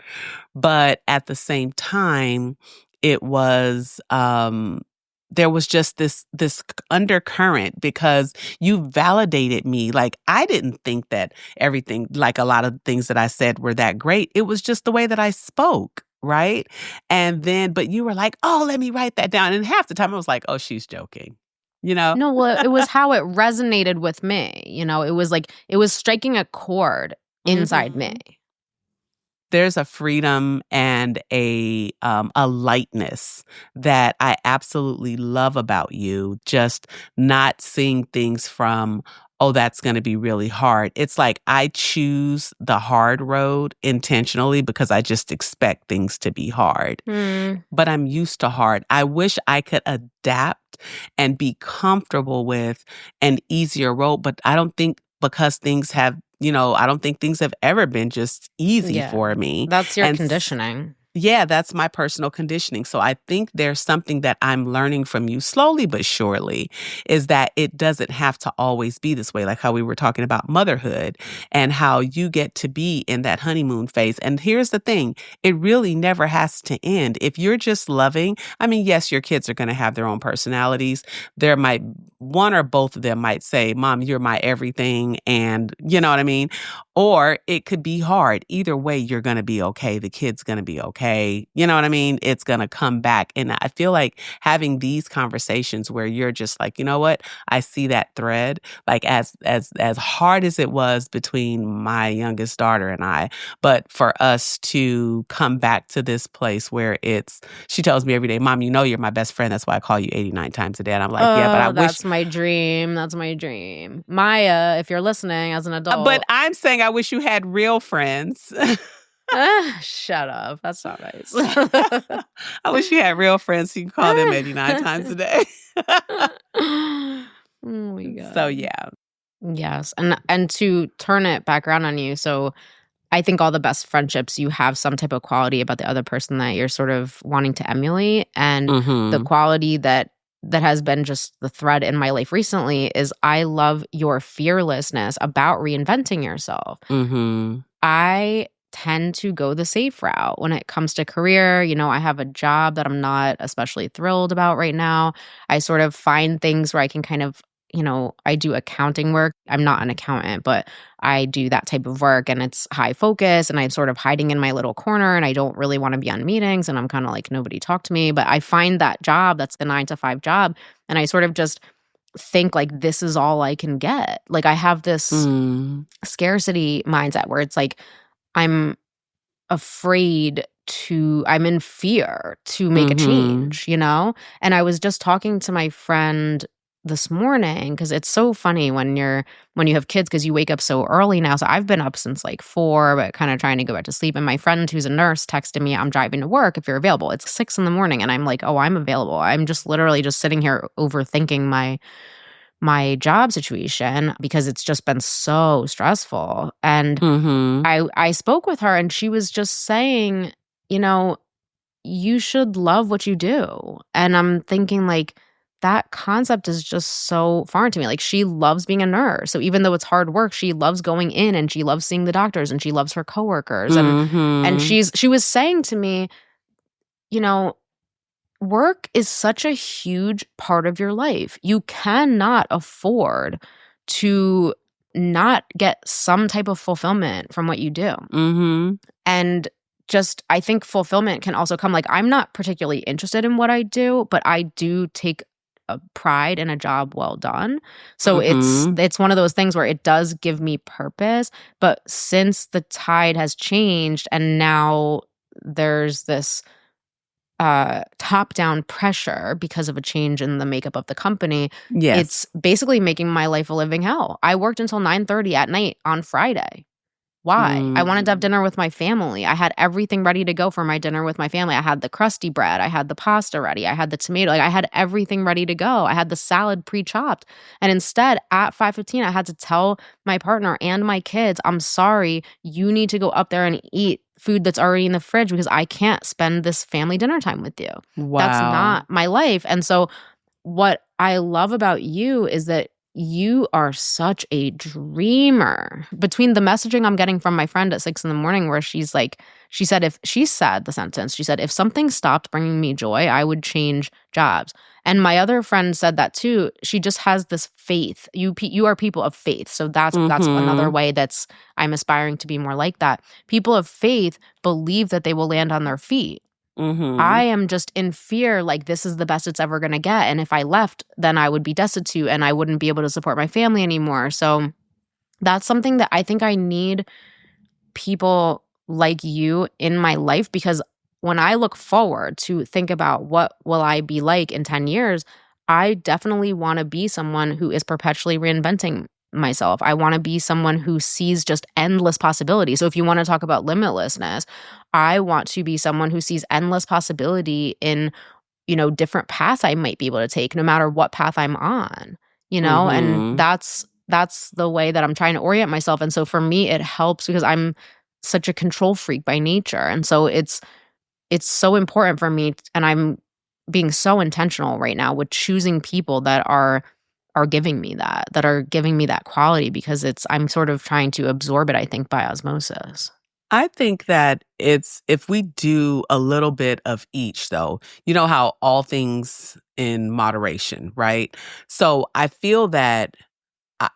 S1: But at the same time, it was, there was just this undercurrent because you validated me. Like, I didn't think that everything, like a lot of things that I said were that great. It was just the way that I spoke. Right. And then, but you were like, oh, let me write that down. And half the time I was like, oh, she's joking. You know?
S2: No, well, it was how it resonated with me. You know, it was like, it was striking a chord inside me.
S1: There's a freedom and a lightness that I absolutely love about you. Just not seeing things from, oh, that's going to be really hard. It's like I choose the hard road intentionally because I just expect things to be hard. But I'm used to hard. I wish I could adapt and be comfortable with an easier road, but I don't think because things have, you know, I don't think things have ever been just easy for me.
S2: That's your conditioning.
S1: Yeah, that's my personal conditioning. So I think there's something that I'm learning from you slowly but surely is that it doesn't have to always be this way, like how we were talking about motherhood and how you get to be in that honeymoon phase. And here's the thing, it really never has to end. If you're just loving, I mean, yes, your kids are going to have their own personalities. There might, one or both of them might say, Mom, you're my everything. And you know what I mean? Or it could be hard. Either way, you're going to be okay. The kid's going to be okay. You know what I mean? It's going to come back. And I feel like having these conversations where you're just like, you know what? I see that thread. Like as hard as it was between my youngest daughter and I, but for us to come back to this place where she tells me every day, Mom, you know you're my best friend. That's why I call you 89 times a day. And I'm like, yeah, but I wish.
S2: That's my dream. That's my dream. Maya, if you're listening as an adult.
S1: But I'm saying I wish you had real friends.
S2: Shut up. That's not nice.
S1: I wish you had real friends so you can call them 89 times a day.
S2: Oh my God.
S1: So yeah.
S2: Yes. And to turn it back around on you, so I think all the best friendships, you have some type of quality about the other person that you're sort of wanting to emulate. And the quality that that has been just the thread in my life recently is I love your fearlessness about reinventing yourself.
S1: Mm-hmm.
S2: I tend to go the safe route when it comes to career. I have a job that I'm not especially thrilled about right now. I sort of find things where I can kind of, I do accounting work. I'm not an accountant, but I do that type of work and it's high focus and I'm sort of hiding in my little corner and I don't really want to be on meetings and I'm kind of like, nobody talk to me. But I find that job, that's the 9 to 5 job. And I sort of just think like, this is all I can get. Like I have this scarcity mindset where it's like, I'm I'm in fear to make a change, And I was just talking to my friend this morning because it's so funny when you have kids because you wake up so early now. So I've been up since like 4, but kind of trying to go back to sleep. And my friend who's a nurse texted me, I'm driving to work if you're available. It's 6 in the morning. And I'm like, oh, I'm available. I'm just literally just sitting here overthinking my job situation because it's just been so stressful. And I spoke with her and she was just saying, you should love what you do. And I'm thinking like that concept is just so foreign to me. Like she loves being a nurse. So even though it's hard work, she loves going in and she loves seeing the doctors and she loves her coworkers. And she was saying to me, work is such a huge part of your life. You cannot afford to not get some type of fulfillment from what you do. And just, I think fulfillment can also come, like, I'm not particularly interested in what I do, but I do take a pride in a job well done. So it's one of those things where it does give me purpose. But since the tide has changed and now there's this top-down pressure because of a change in the makeup of the company, it's basically making my life a living hell. I worked until 9:30 at night on Friday. Why? I wanted to have dinner with my family. I had everything ready to go for my dinner with my family. I had the crusty bread. I had the pasta ready. I had the tomato. Like I had everything ready to go. I had the salad pre-chopped. And instead, at 5:15, I had to tell my partner and my kids, I'm sorry, you need to go up there and eat food that's already in the fridge because I can't spend this family dinner time with you.
S1: Wow.
S2: That's not my life. And so what I love about you is that you are such a dreamer. Between the messaging I'm getting from my friend at 6 in the morning where she said, if something stopped bringing me joy, I would change jobs. And my other friend said that too. She just has this faith. You are people of faith. So that's another way I'm aspiring to be more like that. People of faith believe that they will land on their feet. I am just in fear, like this is the best it's ever going to get. And if I left, then I would be destitute and I wouldn't be able to support my family anymore. So that's something that I think I need people like you in my life, because when I look forward to think about what will I be like in 10 years, I definitely want to be someone who is perpetually reinventing myself. I want to be someone who sees just endless possibilities. So if you want to talk about limitlessness, I want to be someone who sees endless possibility in, different paths I might be able to take no matter what path I'm on, and that's the way that I'm trying to orient myself. And so for me, it helps because I'm such a control freak by nature. And so it's so important for me. And I'm being so intentional right now with choosing people that are giving me that quality, because I'm sort of trying to absorb it, I think, by osmosis.
S1: I think that it's if we do a little bit of each, though, you know how all things in moderation, right? So I feel that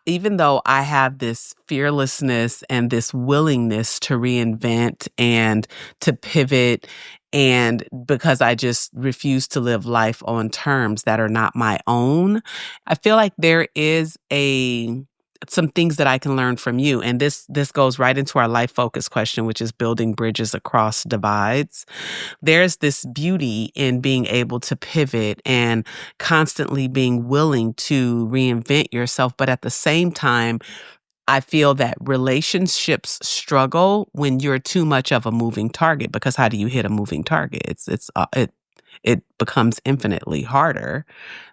S1: even though I have this fearlessness and this willingness to reinvent and to pivot, and because I just refuse to live life on terms that are not my own, I feel like there is some things that I can learn from you. And this goes right into our life focus question, which is building bridges across divides. There's this beauty in being able to pivot and constantly being willing to reinvent yourself. But at the same time, I feel that relationships struggle when you're too much of a moving target, because how do you hit a moving target? It becomes infinitely harder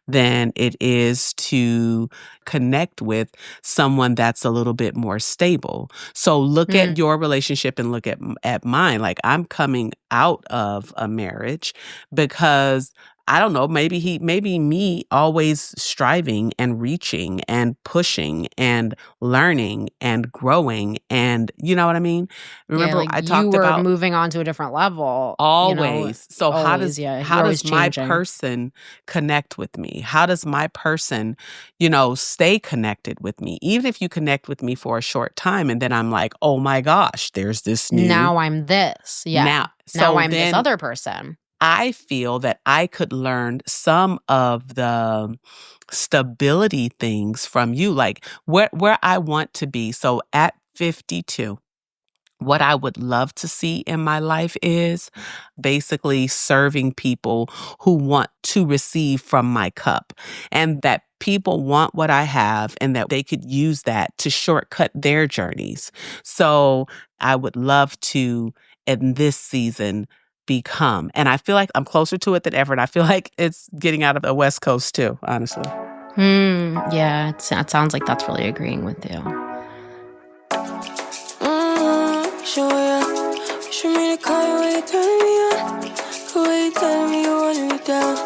S1: than it is to connect with someone that's a little bit more stable. So look at your relationship and look at mine. Like, I'm coming out of a marriage because I don't know, maybe me always striving and reaching and pushing and learning and growing, and you know what I mean?
S2: Yeah,
S1: Remember
S2: like
S1: I
S2: you
S1: talked
S2: were
S1: about
S2: moving on to a different level,
S1: always. So
S2: always, yeah.
S1: how
S2: You're always
S1: does my
S2: changing.
S1: person connect with me? How does my person, stay connected with me? Even if you connect with me for a short time and then I'm like, "Oh my gosh, there's this new
S2: Now I'm this. Yeah.
S1: now."
S2: Now
S1: So
S2: I'm this
S1: then
S2: other person.
S1: I feel that I could learn some of the stability things from you, like where I want to be. So at 52, what I would love to see in my life is basically serving people who want to receive from my cup, and that people want what I have and that they could use that to shortcut their journeys. So I would love to, in this season, become, and I feel like I'm closer to it than ever. And I feel like it's getting out of the West Coast too, honestly.
S2: Yeah, it sounds like that's really agreeing with you.
S3: Show ya. Show me the car where you turning me on. The way you telling me you wanted me down.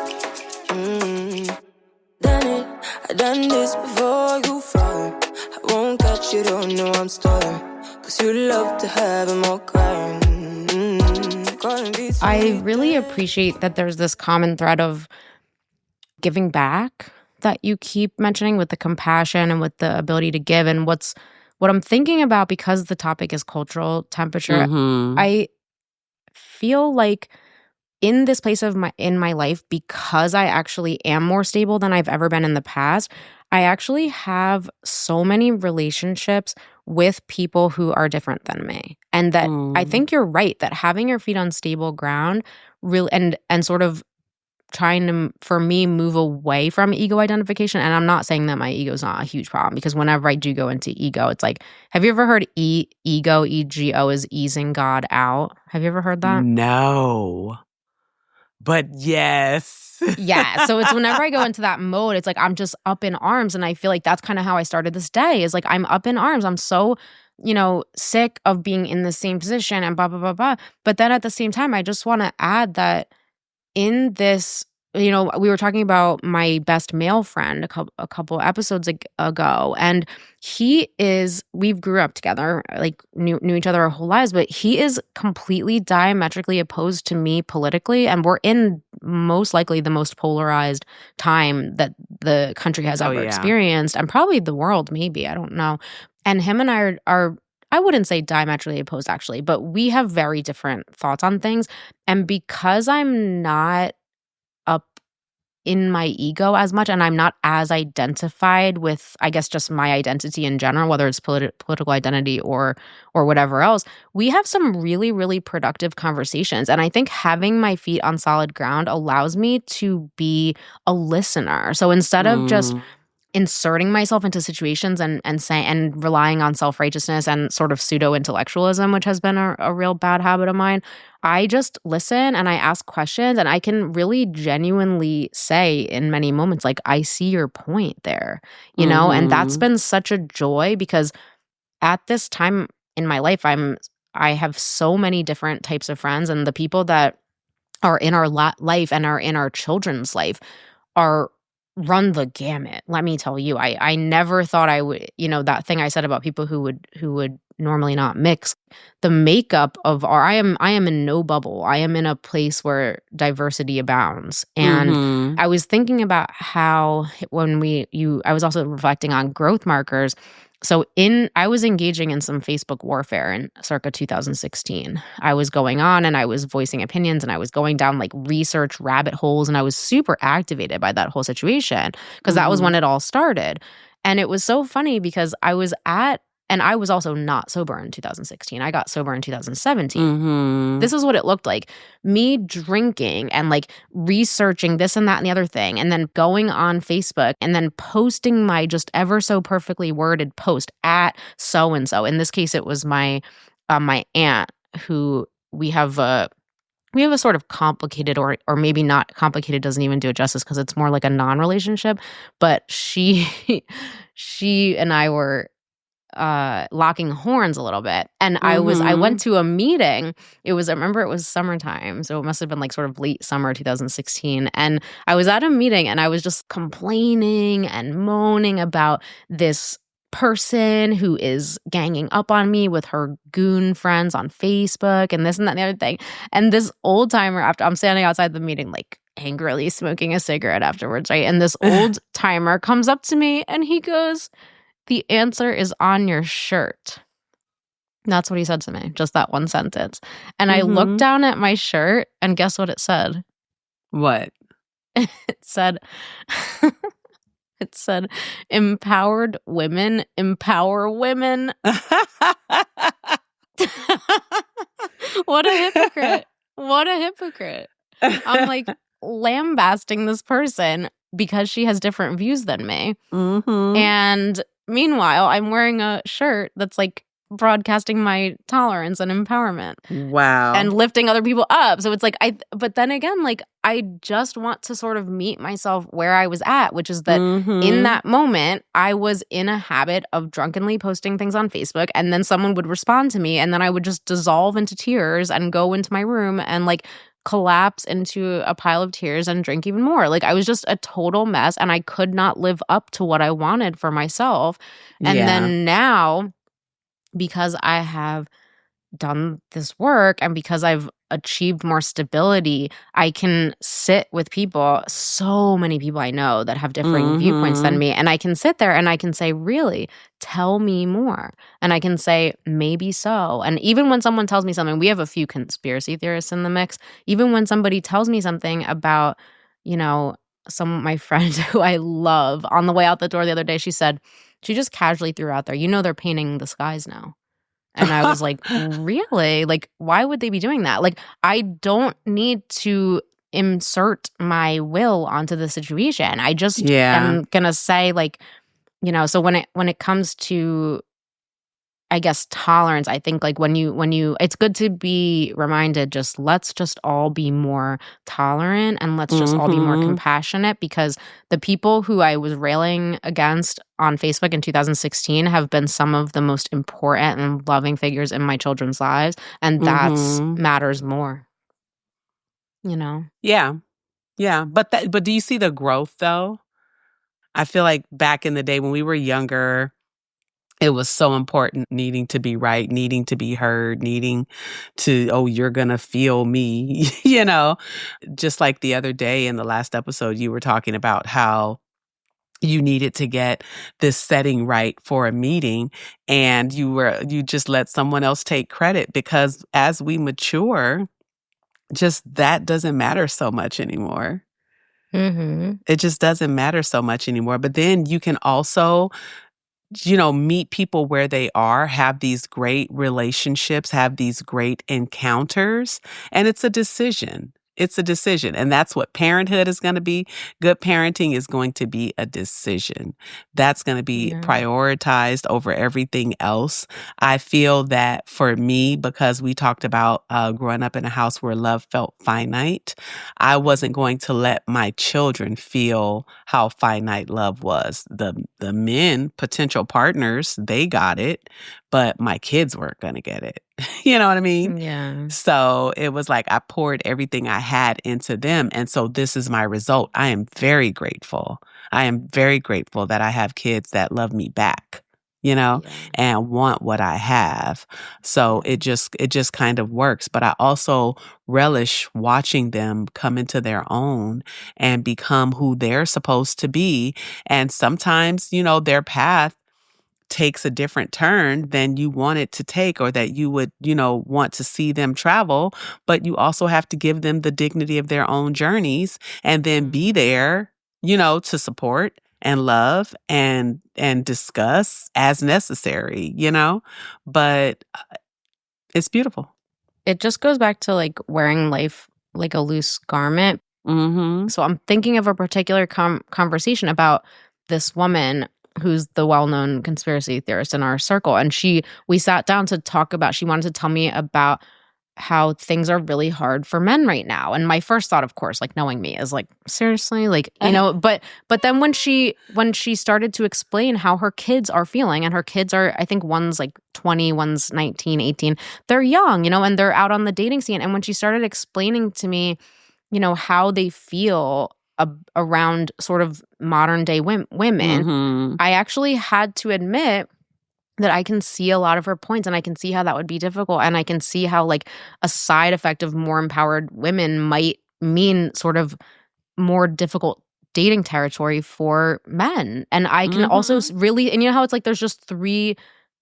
S3: Done it. I done this before you fall. I won't catch you, don't know I'm stalling. Cause you love to have them all crying.
S2: I really appreciate that there's this common thread of giving back that you keep mentioning, with the compassion and with the ability to give. And what I'm thinking about, because the topic is cultural temperature, I feel like in this place in my life, because I actually am more stable than I've ever been in the past, I actually have so many relationships with people who are different than me. And that I think you're right, that having your feet on stable ground really and sort of trying to, for me, move away from ego identification. And I'm not saying that my ego is not a huge problem, because whenever I do go into ego, it's like, have you ever heard ego, EGO, is easing God out? Have you ever heard that?
S1: No. But yes.
S2: Yeah. So it's whenever I go into that mode, it's like I'm just up in arms. And I feel like that's kind of how I started this day, is like I'm up in arms. I'm so, sick of being in the same position and blah, blah, blah, blah. But then at the same time, I just want to add that in this, we were talking about my best male friend a couple episodes ago, and we grew up together, like knew each other our whole lives, but he is completely diametrically opposed to me politically, and we're in most likely the most polarized time that the country has ever experienced, and probably the world, maybe, I don't know. And him and I are I wouldn't say diametrically opposed, actually, but we have very different thoughts on things. And because I'm not up in my ego as much, and I'm not as identified with, I guess, just my identity in general, whether it's political identity or whatever else, we have some really, really productive conversations. And I think having my feet on solid ground allows me to be a listener. So instead of just inserting myself into situations and saying and relying on self-righteousness and sort of pseudo-intellectualism, which has been a real bad habit of mine, I just listen and I ask questions, and I can really genuinely say in many moments, like, I see your point there, and that's been such a joy, because at this time in my life, I have so many different types of friends, and the people that are in our life and are in our children's life are run the gamut. Let me tell you, I never thought I would, that thing I said about people who would normally not mix. The makeup of I am in no bubble. I am in a place where diversity abounds. And I was thinking about how I was also reflecting on growth markers. So I was engaging in some Facebook warfare in circa 2016. I was going on and I was voicing opinions, and I was going down like research rabbit holes, and I was super activated by that whole situation, because that was when it all started. And it was so funny, because and I was also not sober in 2016. I got sober in 2017. This is what it looked like. Me drinking and like researching this and that and the other thing, and then going on Facebook and then posting my just ever so perfectly worded post at so-and-so. In this case, it was my aunt, who we have we have a sort of complicated, or maybe not complicated doesn't even do it justice because it's more like a non-relationship. But she and I were locking horns a little bit, and I went to a meeting. I remember it was summertime, so it must have been like sort of late summer 2016, and I was at a meeting and I was just complaining and moaning about this person who is ganging up on me with her goon friends on Facebook and this and that and the other thing. And this old timer, after I'm standing outside the meeting like angrily smoking a cigarette afterwards, right? And this old timer comes up to me and he goes, "The answer is on your shirt." That's what he said to me, just that one sentence. And I looked down at my shirt and guess what it said?
S1: What?
S2: It said, "Empowered women empower women." What a hypocrite. What a hypocrite. I'm like lambasting this person because she has different views than me. And meanwhile, I'm wearing a shirt that's like broadcasting my tolerance and empowerment.
S1: Wow.
S2: And lifting other people up. So it's like, but then again, like, I just want to sort of meet myself where I was at, which is that in that moment, I was in a habit of drunkenly posting things on Facebook, and then someone would respond to me, and then I would just dissolve into tears and go into my room and like collapse into a pile of tears and drink even more. Like, I was just a total mess, and I could not live up to what I wanted for myself. And then now, because I have done this work and because I've achieved more stability, I can sit with people, so many people I know that have differing viewpoints than me, and I can sit there and I can say, really, tell me more. And I can say, maybe so. And even when someone tells me something, we have a few conspiracy theorists in the mix, even when somebody tells me something about, my friend who I love, on the way out the door the other day, she said, she just casually threw out there, they're painting the skies now. And I was like, really? Like, why would they be doing that? Like, I don't need to insert my will onto the situation. I just am going to say, like, so when it comes to, I guess, tolerance, I think like when you it's good to be reminded, let's just all be more tolerant and let's just all be more compassionate, because the people who I was railing against on Facebook in 2016 have been some of the most important and loving figures in my children's lives, and that's matters more.
S1: Yeah. But do you see the growth though? I feel like back in the day when we were younger, it was so important needing to be right, needing to be heard, needing to, oh, you're going to feel me, Just like the other day in the last episode, you were talking about how you needed to get this setting right for a meeting, and you just let someone else take credit, because as we mature, just that doesn't matter so much anymore. It just doesn't matter so much anymore. But then you can also meet people where they are, have these great relationships, have these great encounters, and it's a decision. It's a decision. And that's what parenthood is going to be. Good parenting is going to be a decision. That's going to be prioritized over everything else. I feel that for me, because we talked about growing up in a house where love felt finite, I wasn't going to let my children feel how finite love was. The men, potential partners, they got it, but my kids weren't going to get it. You know what I mean?
S2: Yeah.
S1: So it was like I poured everything I had into them. And so this is my result. I am very grateful. I am very grateful that I have kids that love me back, and want what I have. So it just kind of works. But I also relish watching them come into their own and become who they're supposed to be. And sometimes, their path takes a different turn than you want it to take, or that you would, want to see them travel. But you also have to give them the dignity of their own journeys, and then be there, to support and love and discuss as necessary, but it's beautiful.
S2: It just goes back to like wearing life like a loose garment. So I'm thinking of a particular conversation about this woman who's the well-known conspiracy theorist in our circle. And we sat down to talk about, she wanted to tell me about how things are really hard for men right now. And my first thought, of course, like knowing me, is like, seriously, like, you know, but then when she started to explain how her kids are feeling, and her kids are, I think one's like 20, one's 19, 18, they're young, you know, and they're out on the dating scene. And when she started explaining to me, you know, how they feel around sort of modern day women,
S1: Mhm.
S2: I actually had to admit that I can see a lot of her points, and I can see how that would be difficult, and I can see how like a side effect of more empowered women might mean sort of more difficult dating territory for men. And I can also really, and you know how it's like there's just three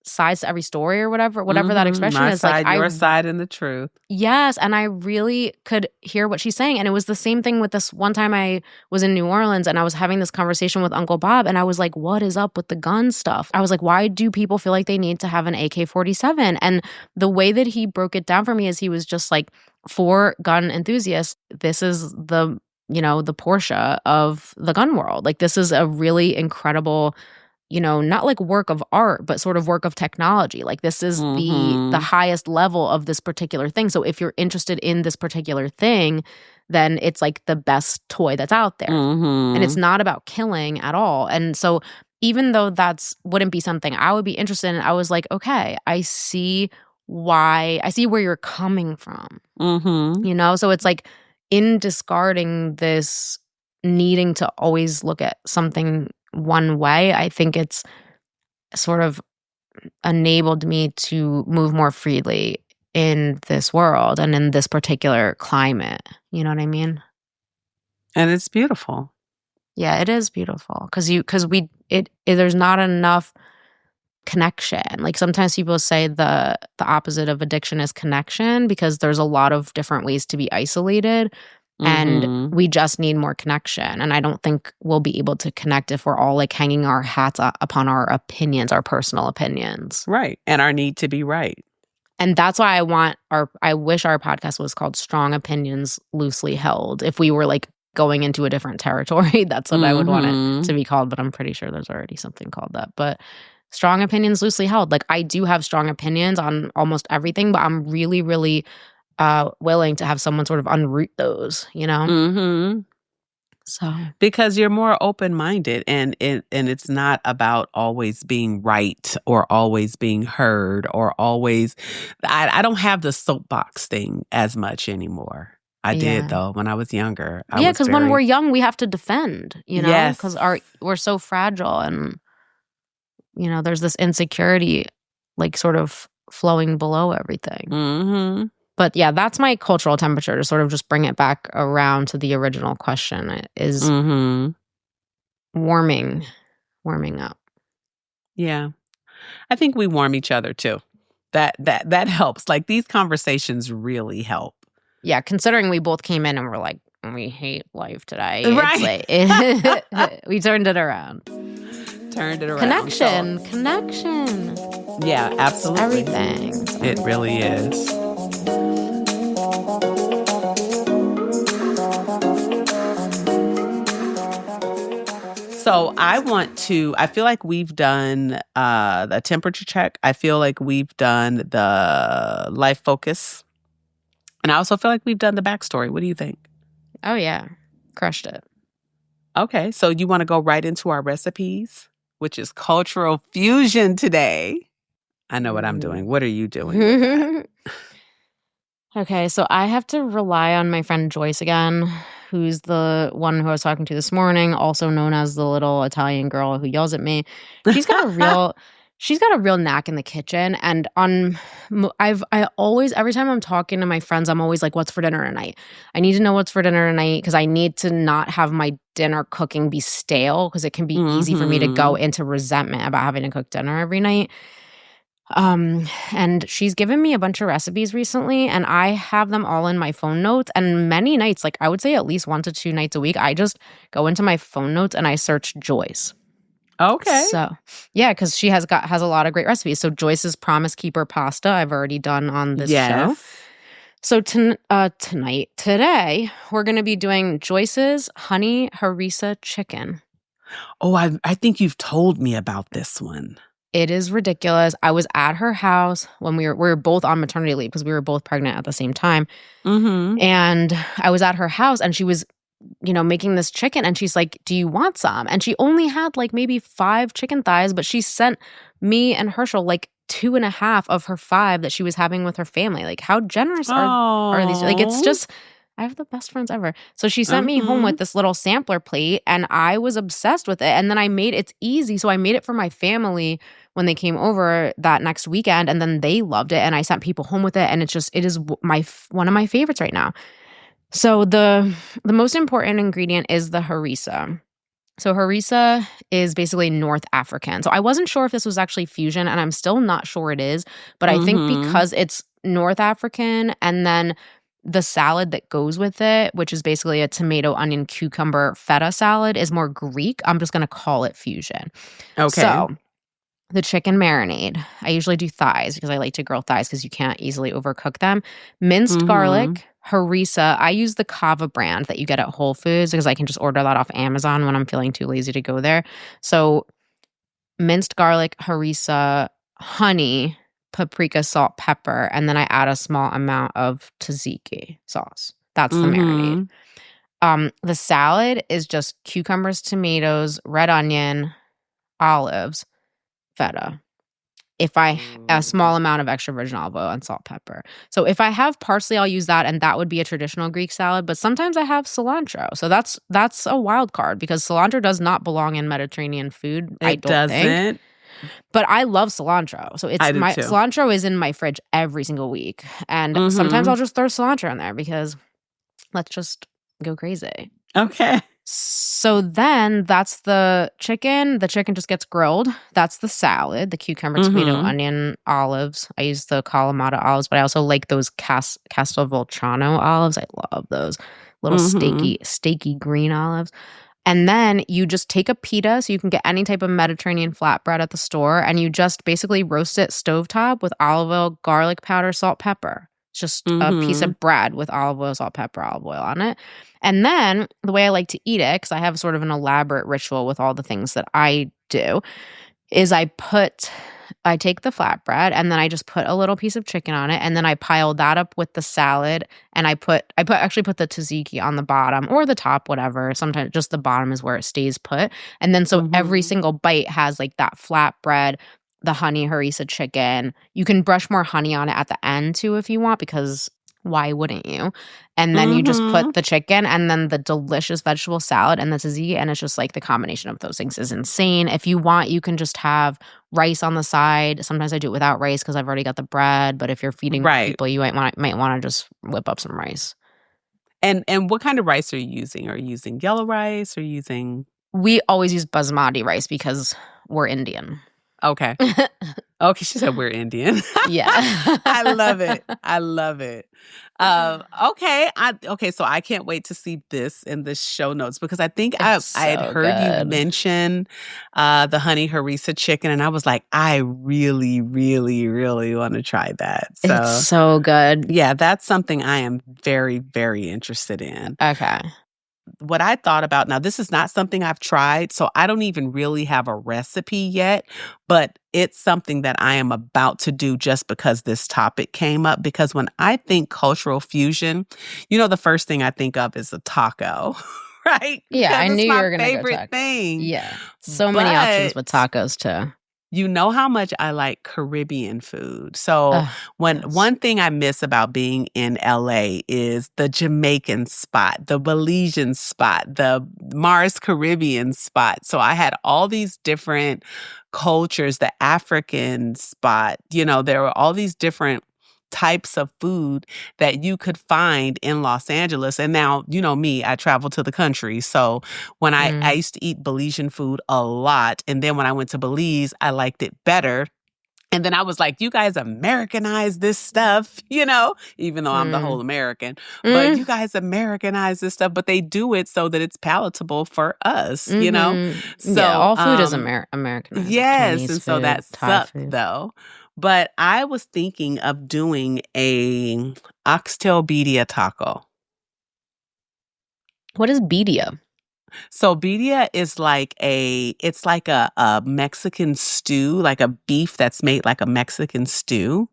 S2: sides to every story or whatever that expression
S1: My
S2: is.
S1: side,
S2: Like
S1: your side, and the truth.
S2: Yes, and I really could hear what she's saying. And it was the same thing with this one time I was in New Orleans, and I was having this conversation with Uncle Bob, and I was like, what is up with the gun stuff? I was like, why do people feel like they need to have an AK-47? And the way that he broke it down for me is he was just like, for gun enthusiasts, this is the, you know, the Porsche of the gun world. Like, this is a really incredible, you know, not like work of art, but sort of work of technology. Like, this is the highest level of this particular thing. So if you're interested in this particular thing, then it's like the best toy that's out there. And it's not about killing at all. And so even though that's wouldn't be something I would be interested in, I was like, okay, I see where you're coming from. You know? So it's like, in discarding this needing to always look at something one way, I think it's sort of enabled me to move more freely in this world and in this particular climate. You know what I mean?
S1: And it's beautiful.
S2: Yeah, it is beautiful because there's not enough connection. Like, sometimes people say the opposite of addiction is connection, because there's a lot of different ways to be isolated. And we just need more connection. And I don't think we'll be able to connect if we're all like hanging our hats upon our opinions, our personal opinions.
S1: Right. And our need to be right.
S2: And that's why I wish our podcast was called Strong Opinions Loosely Held. If we were like going into a different territory, that's what I would want it to be called. But I'm pretty sure there's already something called that. But Strong Opinions Loosely Held. Like, I do have strong opinions on almost everything, but I'm really, really willing to have someone sort of unroot those, you know? So
S1: because you're more open-minded, and it's not about always being right or always being heard or always. I don't have the soapbox thing as much anymore. I did though when I was younger.
S2: Because when we're young, we have to defend, you know,
S1: Yes.
S2: because we're so fragile, and you know, there's this insecurity, like sort of flowing below everything. But yeah, that's my cultural temperature, to sort of just bring it back around to the original question. It is warming up.
S1: Yeah. I think we warm each other too. That helps. Like, these conversations really help.
S2: Yeah, considering we both came in and were like, we hate life today.
S1: Right.
S2: It's like, we turned it around.
S1: Connection. Yeah, absolutely.
S2: Everything.
S1: It really is. So I feel like we've done the temperature check. I feel like we've done the life focus. And I also feel like we've done the backstory. What do you think?
S2: Oh, yeah. Crushed it.
S1: Okay. So you want to go right into our recipes, which is cultural fusion today. I know what I'm doing. What are you doing with that?
S2: Okay, so I have to rely on my friend Joyce again, who's the one who I was talking to this morning, also known as the little Italian girl who yells at me. She's got a real knack in the kitchen, and I always, every time I'm talking to my friends, I'm always like, what's for dinner tonight? I need to know what's for dinner tonight, because I need to not have my dinner cooking be stale, because it can be easy for me to go into resentment about having to cook dinner every night. And she's given me a bunch of recipes recently, and I have them all in my phone notes. And many nights, like I would say at least 1 to 2 nights a week, I just go into my phone notes and I search Joyce.
S1: Okay.
S2: So yeah, because she has a lot of great recipes. So Joyce's Promise Keeper pasta I've already done on this show. So today we're going to be doing Joyce's honey harissa chicken.
S1: Oh, I think you've told me about this one.
S2: It is ridiculous. I was at her house when we were both on maternity leave because we were both pregnant at the same time.
S1: Mhm.
S2: And I was at her house and she was, making this chicken and she's like, "Do you want some?" And she only had like maybe 5 chicken thighs, but she sent me and Herschel like 2.5 of her 5 that she was having with her family. Like, how generous are these? Like, it's
S1: Aw.
S2: just, I have the best friends ever. So she sent me home
S1: Mhm.
S2: with this little sampler plate and I was obsessed with it. And then it's easy. So I made it for my family when they came over that next weekend and then they loved it. And I sent people home with it. And it is one of my favorites right now. So the most important ingredient is the harissa. So harissa is basically North African. So I wasn't sure if this was actually fusion, and I'm still not sure it is. But I think
S1: Mhm.
S2: because it's North African and then the salad that goes with it, which is basically a tomato, onion, cucumber, feta salad, is more Greek. I'm just going to call it fusion.
S1: Okay.
S2: So the chicken marinade. I usually do thighs because I like to grill thighs because you can't easily overcook them. Minced
S1: Mhm.
S2: garlic, harissa. I use the Kava brand that you get at Whole Foods because I can just order that off Amazon when I'm feeling too lazy to go there. So minced garlic, harissa, honey, paprika, salt, pepper, and then I add a small amount of tzatziki sauce. That's the marinade.
S1: Mhm.
S2: The salad is just cucumbers, tomatoes, red onion, olives, feta. A small amount of extra virgin olive oil and salt, pepper. So if I have parsley, I'll use that, and that would be a traditional Greek salad. But sometimes I have cilantro, so that's a wild card because cilantro does not belong in Mediterranean food. I
S1: It
S2: don't think,
S1: doesn't.
S2: but I love cilantro. So
S1: I do
S2: my
S1: too.
S2: cilantro is in my fridge every single week, and sometimes
S1: Mhm.
S2: I'll just throw cilantro in there because let's just go crazy.
S1: Okay.
S2: So then that's the chicken. The chicken just gets grilled. That's the salad, the cucumber, tomato,
S1: Mhm.
S2: onion, olives. I use the Kalamata olives, but I also like those Castelvolcano olives. I love those little
S1: Mhm.
S2: steaky green olives. And then you just take a pita, so you can get any type of Mediterranean flatbread at the store, and you just basically roast it stovetop with olive oil, garlic powder, salt, pepper. It's just a piece
S1: Mhm.
S2: of bread with olive oil, salt, pepper, olive oil on it. And then the way I like to eat it, because I have sort of an elaborate ritual with all the things that I do, is I take the flatbread and then I just put a little piece of chicken on it and then I pile that up with the salad and I actually put the tzatziki on the bottom or the top, whatever. Sometimes just the bottom is where it stays put. And then so every
S1: Mhm.
S2: single bite has like that flatbread, the honey harissa chicken. You can brush more honey on it at the end too if you want, because why wouldn't you? And then you just put
S1: Mhm.
S2: the chicken and then the delicious vegetable salad and the tzatziki, and it's just like the combination of those things is insane. If you want, you can just have rice on the side. Sometimes I do it without rice because I've already got the bread. But if you're feeding
S1: Right.
S2: people, you might want to just whip up some rice.
S1: And what kind of rice are you using? Are you using yellow rice or using
S2: We always use basmati rice because we're Indian.
S1: Okay. Okay, she said we're Indian.
S2: Yeah.
S1: I love it. I love it. Okay, so I can't wait to see this in the show notes because I think I
S2: It's
S1: I had
S2: so
S1: heard you
S2: good.
S1: mention the honey harissa chicken, and I was like, I really, really, really want to try that.
S2: It's
S1: So
S2: so good.
S1: yeah, that's something I am very, very interested in.
S2: Okay.
S1: What I thought about now, this is not something I've tried, so I don't even really have a recipe yet, but it's something that I am about to do just because this topic came up. Because when I think cultural fusion, the first thing I think of is a taco, right?
S2: Yeah,
S1: Because
S2: I
S1: it's
S2: knew you
S1: my
S2: were gonna go
S1: favorite
S2: taco.
S1: thing.
S2: Yeah. So many options
S1: But
S2: with tacos too.
S1: you know how much I like Caribbean food. So
S2: Ugh,
S1: when
S2: yes.
S1: one thing I miss about being in LA is the Jamaican spot, the Belizean spot, the Mars Caribbean spot. So I had all these different cultures, the African spot, there were all these different types of food that you could find in Los Angeles. And now, me, I travel to the country. So when I used to eat Belizean food a lot. And then when I went to Belize, I liked it better. And then I was like, you guys Americanize this stuff, even though I'm the whole
S2: Mm.
S1: American. But you
S2: Mm.
S1: guys Americanize this stuff, but they do it so that it's palatable for us.
S2: Yeah,
S1: So,
S2: all food is Americanized, like
S1: yes.
S2: Chinese
S1: And so
S2: food,
S1: that
S2: Thai
S1: sucked
S2: food.
S1: though. But I was thinking of doing a oxtail birria taco.
S2: What is birria?
S1: So birria is like it's like a Mexican stew, like a beef that's made like a Mexican stew.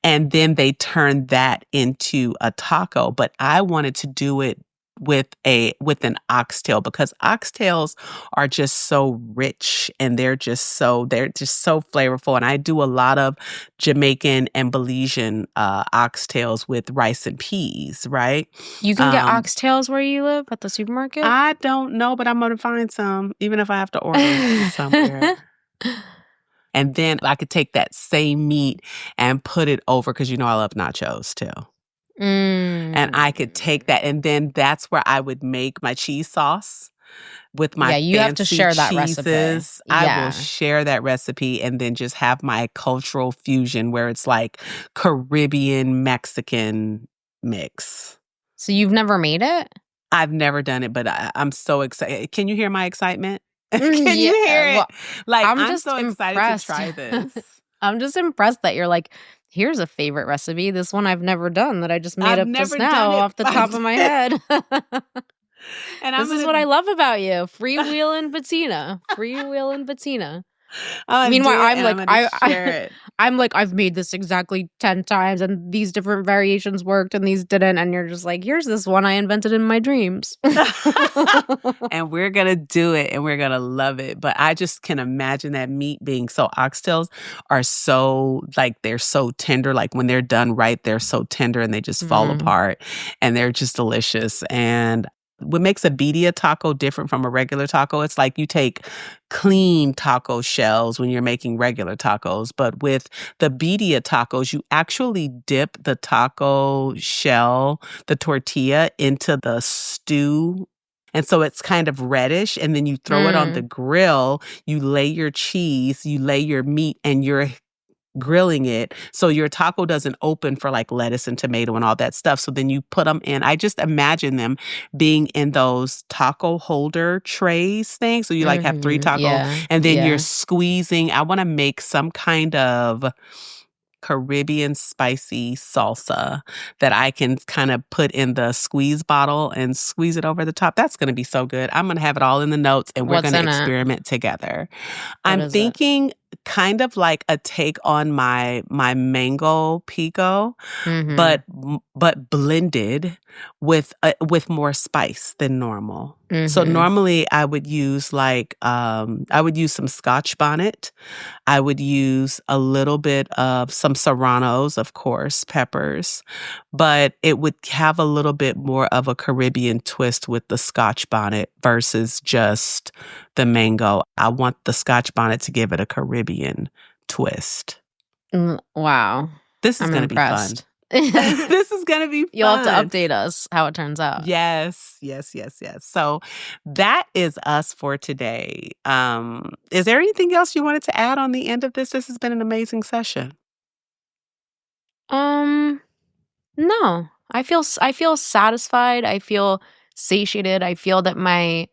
S1: And then they turn that into a taco. But I wanted to do it with an oxtail because oxtails are just so rich and they're just so flavorful. And I do a lot of Jamaican and Belizean oxtails with rice and peas, right?
S2: You can get oxtails where you live at the supermarket?
S1: I don't know, but I'm gonna find some, even if I have to order somewhere. And then I could take that same meat and put it over, because you know I love nachos too. And I could take that, and then that's where I would make my cheese sauce with my
S2: you have to
S1: fancy
S2: share that
S1: cheeses.
S2: recipe.
S1: I will share that recipe and then just have my cultural fusion where it's like Caribbean, Mexican mix.
S2: So you've never made it?
S1: I've never done it, but I'm so excited. Can you hear my excitement? Can you hear it?
S2: Well,
S1: like,
S2: I'm
S1: just so
S2: impressed.
S1: excited to try this.
S2: I'm just impressed that you're like, here's a favorite recipe. This one I've never done that I just made up just now off the top of my head. And this is what I love about you. Freewheeling Betina. Freewheeling Betina. Meanwhile, I'm like, I've made this exactly 10 times and these different variations worked and these didn't. And you're just like, here's this one I invented in my dreams.
S1: And we're going to do it and we're going to love it. But I just can imagine that meat being so, oxtails are so, like, they're so tender. Like when they're done right, they're so tender and they just fall apart and they're just delicious. And what makes a birria taco different from a regular taco, it's like you take clean taco shells when you're making regular tacos. But with the birria tacos, you actually dip the taco shell, the tortilla, into the stew. And so it's kind of reddish. And then you throw it on the grill, you lay your cheese, you lay your meat, and you're grilling it so your taco doesn't open for like lettuce and tomato and all that stuff. So then you put them in. I just imagine them being in those taco holder trays things. So you like have 3 tacos and then you're squeezing. I want to make some kind of Caribbean spicy salsa that I can kind of put in the squeeze bottle and squeeze it over the top. That's going to be so good. I'm going to have it all in the notes and we're going to experiment together. I'm thinking kind of like a take on my mango pico, but blended with more spice than normal. So normally I would use some Scotch bonnet. I would use a little bit of some serranos, of course, peppers, but it would have a little bit more of a Caribbean twist with the Scotch bonnet versus just the mango. I want the Scotch bonnet to give it a Caribbean twist.
S2: Wow.
S1: This is going to be fun. This is going to be fun.
S2: You'll have to update us how it turns out.
S1: Yes. So that is us for today. Is there anything else you wanted to add on the end of this? This has been an amazing session.
S2: No. I feel satisfied. I feel satiated. I feel that my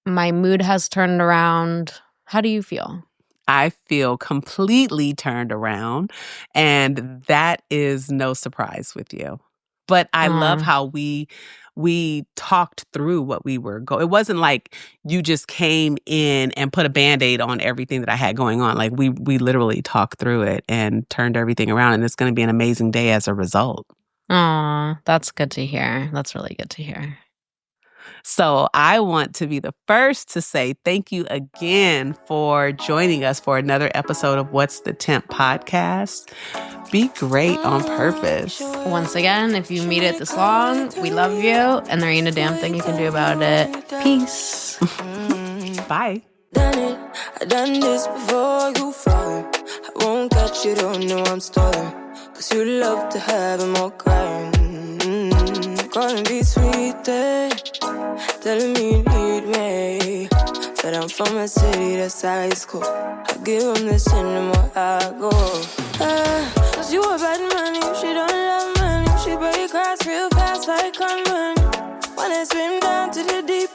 S2: mood has turned around. How do you feel?
S1: I feel completely turned around, and that is no surprise with you. But I love how we talked through what we were going. It wasn't like you just came in and put a Band-Aid on everything that I had going on. Like we literally talked through it and turned everything around, and it's going to be an amazing day as a result.
S2: Aw, that's good to hear. That's really good to hear.
S1: So I want to be the first to say thank you again for joining us for another episode of What's the Temp podcast. Be great on purpose.
S2: Once again, if you made it this long, we love you, and there ain't a damn thing you can do about it. Peace.
S1: Bye.
S3: Done it, I done this before you fall. I won't catch you, don't know I'm stalling. 'Cause you love to have them all crying. Calling me sweet, telling me you need me. But I'm from a city that's high school. I give them this and the more I go. 'Cause you a bad money, she don't love money. She break across real fast like Conman. Wanna swim down to the deep